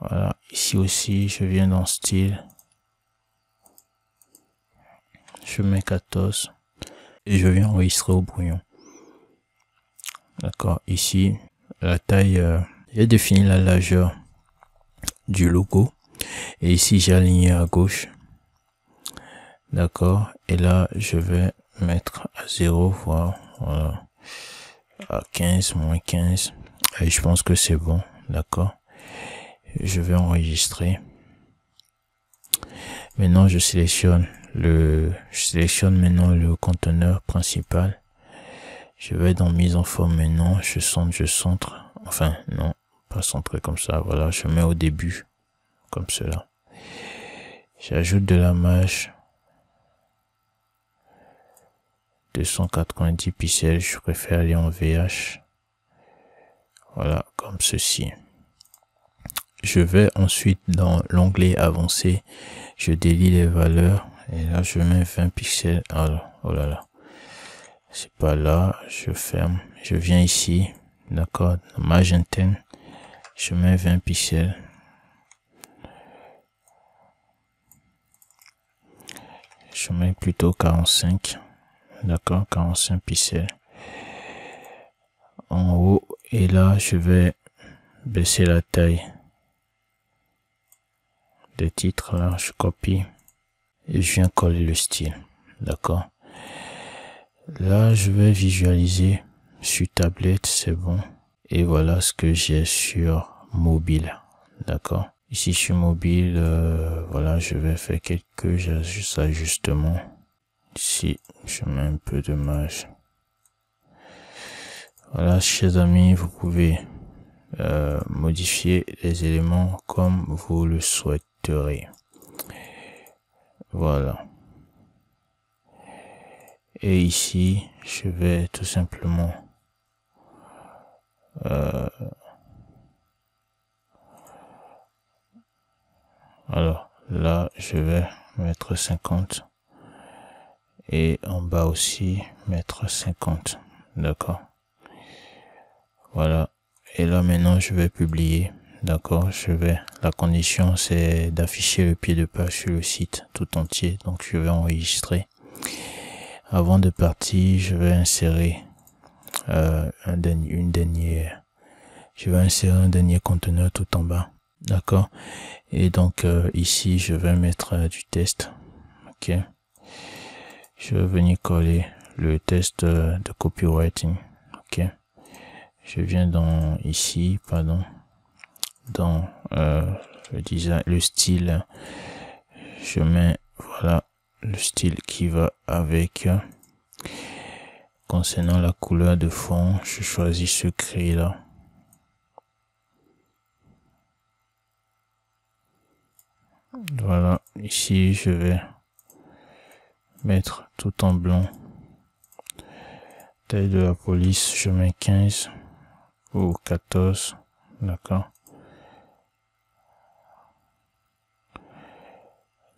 Voilà, ici aussi, je viens dans style. Je mets 14 et je viens enregistrer au brouillon. D'accord, ici, la taille, j'ai défini la largeur du logo et ici j'ai aligné à gauche. D'accord, et là je vais mettre à 0, voilà, à 15, moins 15, et je pense que c'est bon. D'accord, je vais enregistrer. Maintenant je sélectionne maintenant le conteneur principal. Je vais dans mise en forme maintenant, je centre, enfin non, pas centré comme ça, voilà, je mets au début, comme cela. J'ajoute de la marge, 290 pixels, je préfère aller en VH, voilà, comme ceci. Je vais ensuite dans l'onglet avancé, je délie les valeurs, et là je mets 20 pixels, alors, oh là là. C'est pas là, je ferme, je viens ici, d'accord, marge interne, je mets 20 pixels. Je mets plutôt 45, d'accord, 45 pixels. En haut, et là, je vais baisser la taille des titres, là, je copie, et je viens coller le style, d'accord. Là, je vais visualiser sur tablette, c'est bon. Et voilà ce que j'ai sur mobile. D'accord. Ici sur mobile, voilà, je vais faire quelques ajustements. Ici, je mets un peu de marge. Voilà, chers amis, vous pouvez modifier les éléments comme vous le souhaiterez. Voilà. Et ici, je vais tout simplement Alors là, je vais mettre 50 et en bas aussi mettre 50. D'accord. Voilà. Et là maintenant, je vais publier. D'accord. La condition, c'est d'afficher le pied de page sur le site tout entier. Donc, je vais enregistrer. Avant de partir, je vais insérer un dernier conteneur tout en bas. D'accord. Et donc ici je vais mettre du test. Ok. Je vais venir coller le test de copywriting. Ok. Je viens dans le design, le style. Je mets voilà le style qui va avec. Concernant la couleur de fond, je choisis ce gris là. Voilà, ici je vais mettre tout en blanc. Taille de la police, je mets 15 ou 14, d'accord.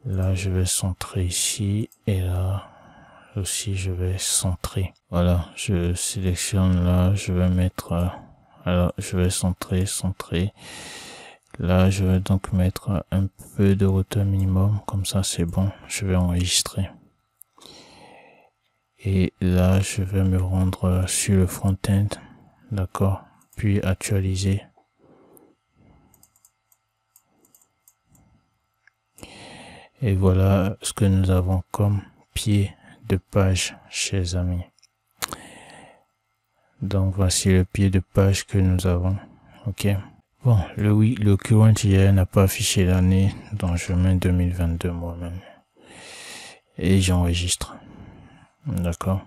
Là je vais centrer ici et là aussi je vais centrer. Voilà, je sélectionne là, je vais mettre, alors je vais centrer. Là je vais donc mettre un peu de hauteur minimum, comme ça c'est bon, je vais enregistrer. Et là je vais me rendre sur le front-end, d'accord, puis actualiser. Et voilà ce que nous avons comme pied de page, chers amis. Donc voici le pied de page que nous avons. Ok. Bon, le current hier n'a pas affiché l'année, donc je mets 2022 moi-même. Et j'enregistre. D'accord.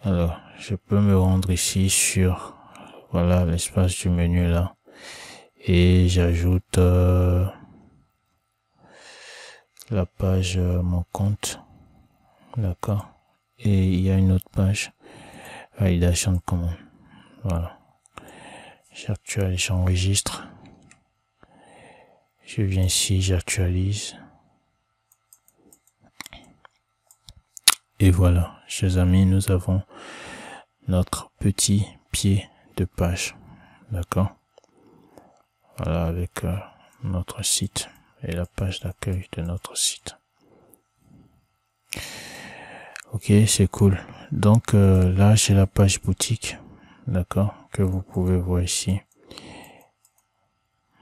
Alors, je peux me rendre ici sur, voilà, l'espace du menu là. Et j'ajoute la page mon compte. D'accord. Et il y a une autre page. Validation de commande. Voilà. J'actualise, j'enregistre. Je viens ici, j'actualise. Et voilà, chers amis, nous avons notre petit pied de page. D'accord. Voilà, avec notre site et la page d'accueil de notre site. Ok, c'est cool. Donc là, j'ai la page boutique. D'accord, que vous pouvez voir ici.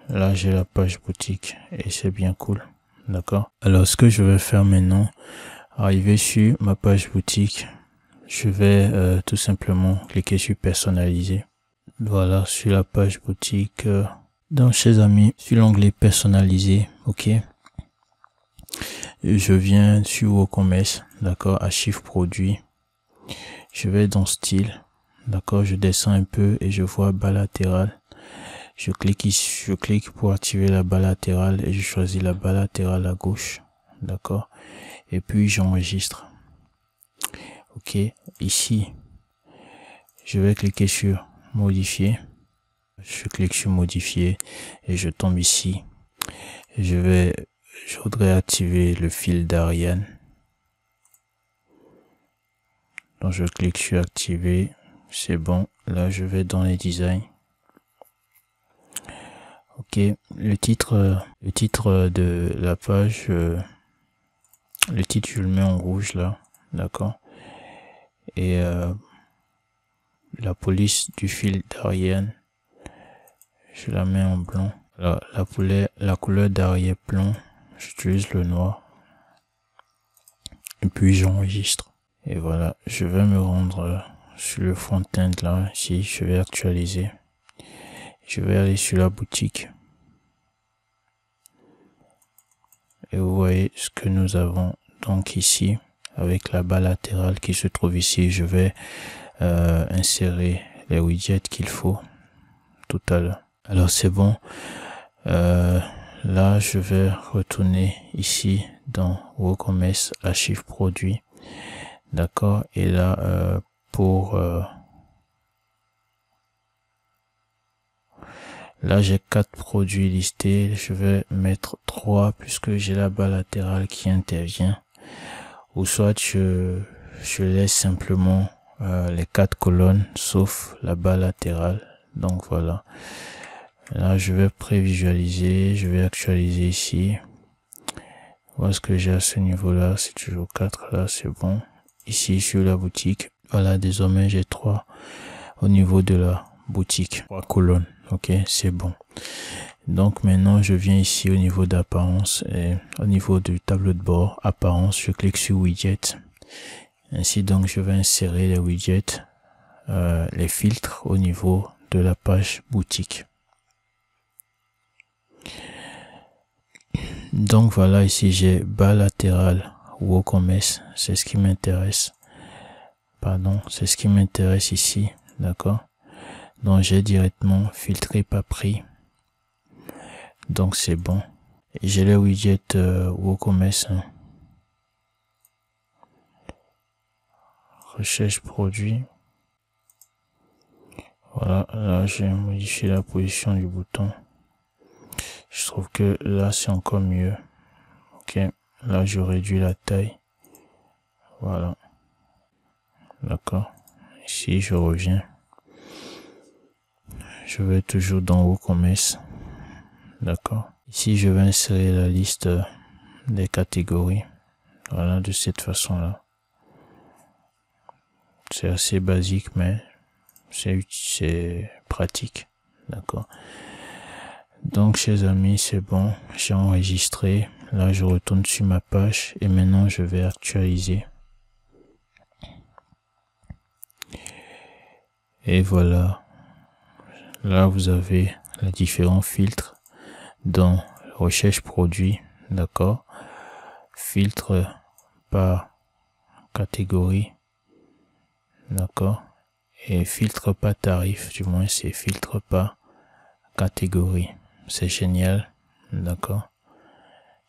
Là, j'ai la page boutique et c'est bien cool. D'accord. Alors, ce que je vais faire maintenant, arriver sur ma page boutique, je vais tout simplement cliquer sur personnaliser. Voilà, sur la page boutique. Donc, chers amis, sur l'onglet personnaliser, ok. Je viens sur WooCommerce, d'accord, archive produit. Je vais dans style, d'accord, je descends un peu et je vois bas latéral. Je clique ici, je clique pour activer la barre latérale et je choisis la barre latérale à gauche, d'accord. Et puis j'enregistre. Ok, ici, je vais cliquer sur modifier. Je clique sur modifier et je tombe ici. Et je voudrais activer le fil d'Ariane. Donc je clique sur activer, c'est bon. Là je vais dans les designs. Ok, le titre de la page, le titre je le mets en rouge là, d'accord. Et la police du fil d'Ariane, je la mets en blanc. Alors, la couleur d'arrière plan, j'utilise le noir. Et puis j'enregistre. Et voilà, je vais me rendre sur le front-end là, ici, je vais actualiser. Je vais aller sur la boutique. Et vous voyez ce que nous avons donc ici, avec la barre latérale qui se trouve ici. Je vais insérer les widgets qu'il faut tout à l'heure. Alors c'est bon. Là, je vais retourner ici dans WooCommerce, archive produit. D'accord. Et là, pour Là, j'ai 4 produits listés. Je vais mettre 3 puisque j'ai la barre latérale qui intervient. Ou soit je laisse simplement les 4 colonnes sauf la barre latérale. Donc voilà. Là, je vais prévisualiser. Je vais actualiser ici. Voir ce que j'ai à ce niveau-là. C'est toujours 4. Là, c'est bon. Ici, sur la boutique. Voilà, désormais, j'ai 3 au niveau de la boutique. 3 colonnes. Ok, c'est bon. Donc maintenant, je viens ici au niveau d'apparence et au niveau du tableau de bord, apparence, je clique sur widget. Ainsi donc, je vais insérer les widgets, les filtres au niveau de la page boutique. Donc voilà, ici j'ai barre latérale WooCommerce, c'est ce qui m'intéresse. Pardon, c'est ce qui m'intéresse ici, d'accord? Donc j'ai directement filtré par prix. Donc c'est bon. J'ai les widgets WooCommerce. Recherche produit. Voilà, là j'ai modifié la position du bouton. Je trouve que là c'est encore mieux. Ok, là je réduis la taille. Voilà. D'accord. Ici je reviens. Je vais toujours dans WooCommerce. D'accord. Ici je vais insérer la liste des catégories. Voilà, de cette façon-là. C'est assez basique, mais c'est pratique. D'accord. Donc, chers amis, c'est bon. J'ai enregistré. Là, je retourne sur ma page et maintenant, je vais actualiser. Et voilà. Là, vous avez les différents filtres dans recherche produit. D'accord. Filtre par catégorie. D'accord. Et filtre par tarif. Du moins, c'est filtre par catégorie. C'est génial. D'accord.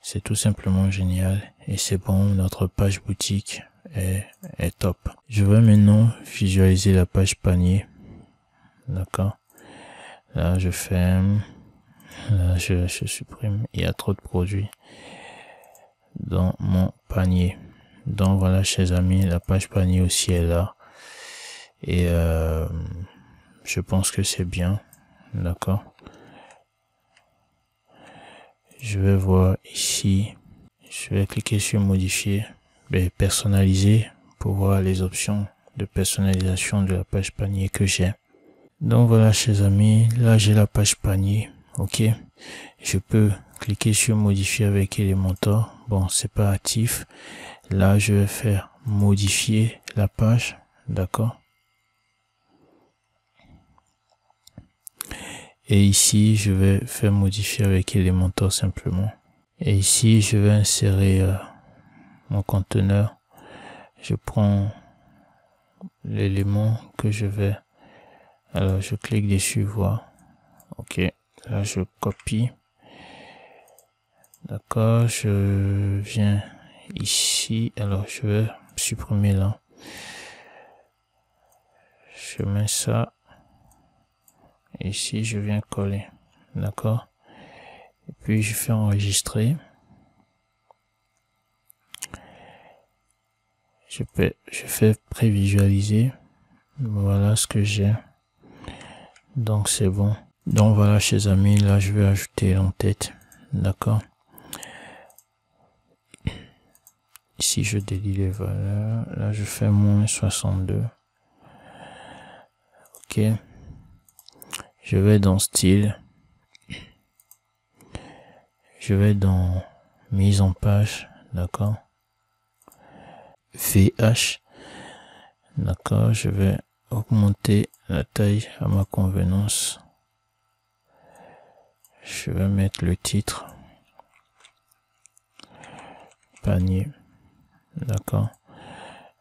C'est tout simplement génial. Et c'est bon. Notre page boutique est top. Je vais maintenant visualiser la page panier. D'accord. Là, je ferme. Là, je supprime. Il y a trop de produits dans mon panier. Donc voilà, chers amis, la page panier aussi est là. Et je pense que c'est bien. D'accord. Je vais voir ici. Je vais cliquer sur modifier. Personnaliser pour voir les options de personnalisation de la page panier que j'ai. Donc voilà, chers amis, là j'ai la page panier. Ok, je peux cliquer sur modifier avec Elementor. Bon, c'est pas actif. Là je vais faire modifier la page. D'accord. Et ici je vais faire modifier avec Elementor simplement. Et ici je vais insérer mon conteneur. Je prends l'élément que je vais. Alors je clique dessus, voir. Ok, là je copie. D'accord, je viens ici. Alors je vais supprimer là. Je mets ça. Ici je viens coller. D'accord. Et puis je fais enregistrer. Je fais prévisualiser. Voilà ce que j'ai. Donc c'est bon. Donc voilà, chers amis, là je vais ajouter l'entête. D'accord. Ici je délie les valeurs. Là je fais moins 62. Ok. Je vais dans style. Je vais dans mise en page. D'accord. VH. D'accord. Je vais augmenter la taille à ma convenance. Je vais mettre le titre. Panier. D'accord.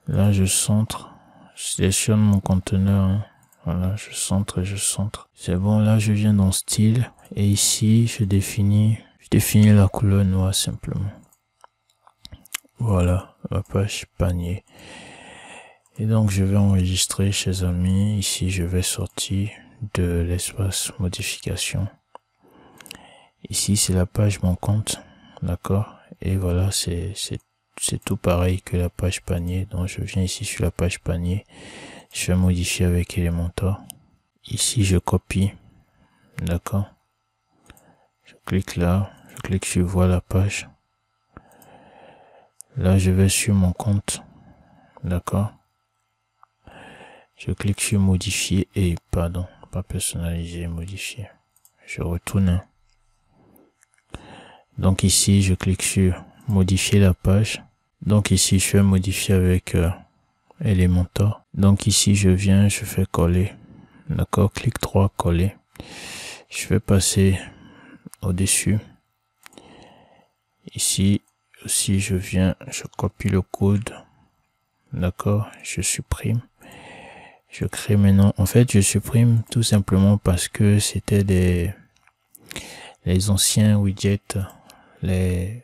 Là, je centre. Je sélectionne mon conteneur. Hein. Voilà, je centre. C'est bon, là, je viens dans style. Et ici, je définis la couleur noire simplement. Voilà, la page panier. Et donc, je vais enregistrer, chers amis. Ici, je vais sortir de l'espace modification. Ici, c'est la page mon compte. D'accord. Et voilà, c'est tout pareil que la page panier. Donc, je viens ici sur la page panier. Je vais modifier avec Elementor. Ici, je copie. D'accord. Je clique là. Je clique sur voir la page. Là, je vais sur mon compte. D'accord. Je clique sur modifier et pardon, pas personnaliser, modifier. Je retourne. Donc ici, je clique sur modifier la page. Donc ici, je vais modifier avec Elementor. Donc ici, je viens, je fais coller. D'accord, clic droit, coller. Je vais passer au-dessus. Ici aussi, je viens, je copie le code. D'accord, je supprime. Je crée maintenant. En fait, je supprime tout simplement parce que c'était les anciens widgets, les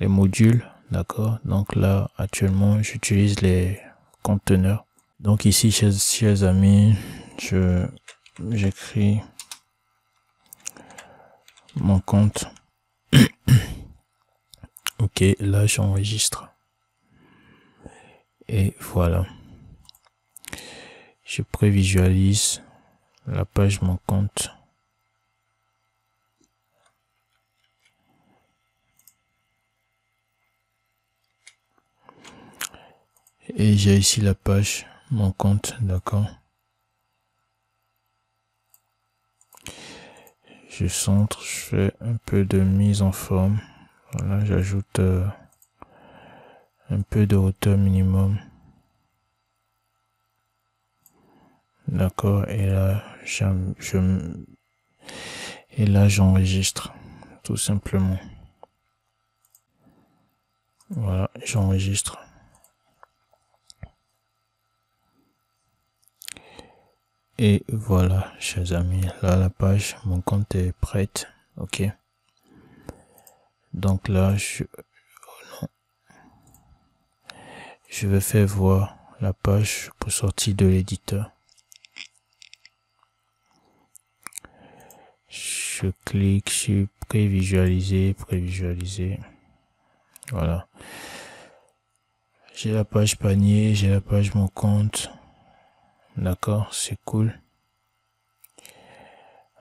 modules. D'accord. Donc là, actuellement, j'utilise les conteneurs. Donc ici, chers amis, j'écris mon compte. Ok, là, j'enregistre. Et voilà. Je prévisualise la page mon compte. Et j'ai ici la page mon compte, d'accord. Je centre, je fais un peu de mise en forme. Voilà, j'ajoute un peu de hauteur minimum. D'accord, et là, j'enregistre, tout simplement. Voilà, j'enregistre. Et voilà, chers amis, là, la page, mon compte est prête. Ok. Donc là, je vais faire voir la page pour sortir de l'éditeur. Je clique sur prévisualiser. Voilà. J'ai la page panier, j'ai la page mon compte. D'accord, c'est cool.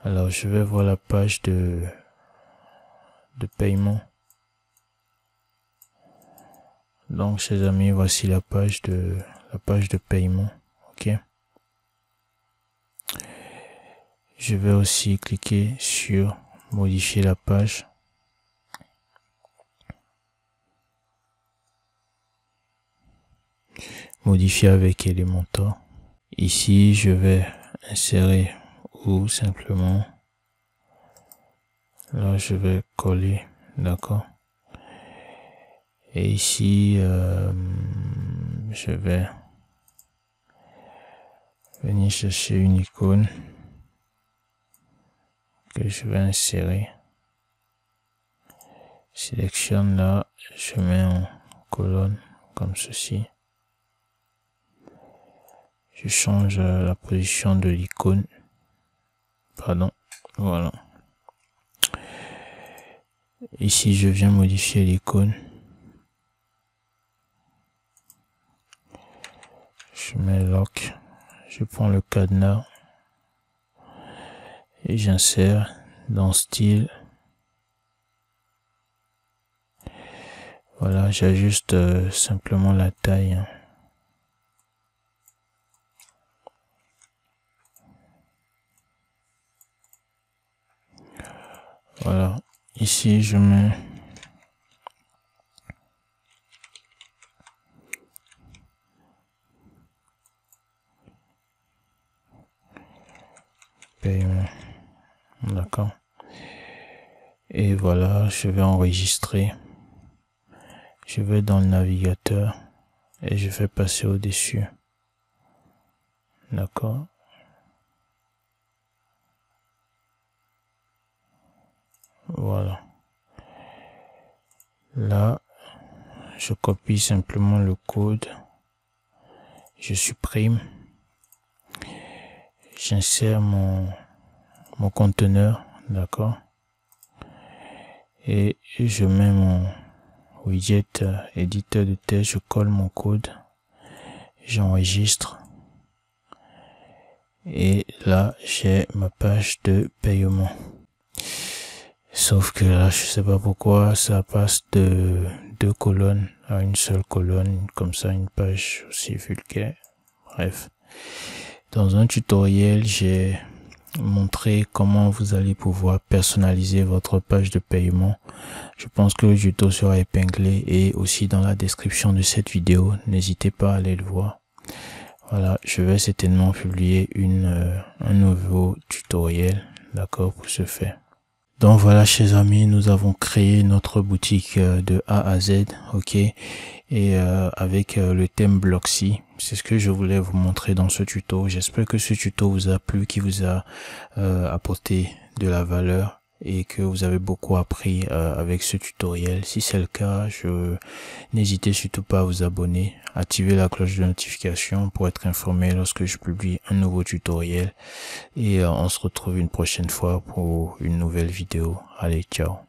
Alors, je vais voir la page de paiement. Donc, chers amis, voici la page de paiement. Ok. Je vais aussi cliquer sur modifier la page. Modifier avec Elementor. Ici, je vais insérer ou simplement. Là, je vais coller. D'accord. Et ici, je vais venir chercher une icône que je vais insérer. Sélectionne là, je mets en colonne comme ceci. Je change la position de l'icône. Pardon, voilà. Ici, je viens modifier l'icône. Je mets lock. Je prends le cadenas et j'insère dans style. Voilà, j'ajuste simplement la taille. Voilà, ici je mets paiement. D'accord. Et voilà, je vais enregistrer. Je vais dans le navigateur et je vais passer au-dessus. D'accord. Voilà. Là, je copie simplement le code. Je supprime. J'insère mon conteneur. D'accord. et je mets mon widget éditeur de texte, je colle mon code, j'enregistre et là j'ai ma page de paiement. Sauf que là je sais pas pourquoi ça passe de 2 colonnes à une seule colonne, comme ça une page aussi vulgaire. Bref, dans un tutoriel j'ai montré comment vous allez pouvoir personnaliser votre page de paiement. Je pense que le tuto sera épinglé et aussi dans la description de cette vidéo, n'hésitez pas à aller le voir. Voilà, je vais certainement publier un nouveau tutoriel, d'accord, pour ce faire. Donc voilà, chers amis, nous avons créé notre boutique de A à Z, ok, et avec le thème Blocksy. C'est ce que je voulais vous montrer dans ce tuto. J'espère que ce tuto vous a plu, qui vous a apporté de la valeur et que vous avez beaucoup appris avec ce tutoriel. Si c'est le cas, n'hésitez surtout pas à vous abonner, activer la cloche de notification pour être informé lorsque je publie un nouveau tutoriel. Et on se retrouve une prochaine fois pour une nouvelle vidéo. Allez, ciao.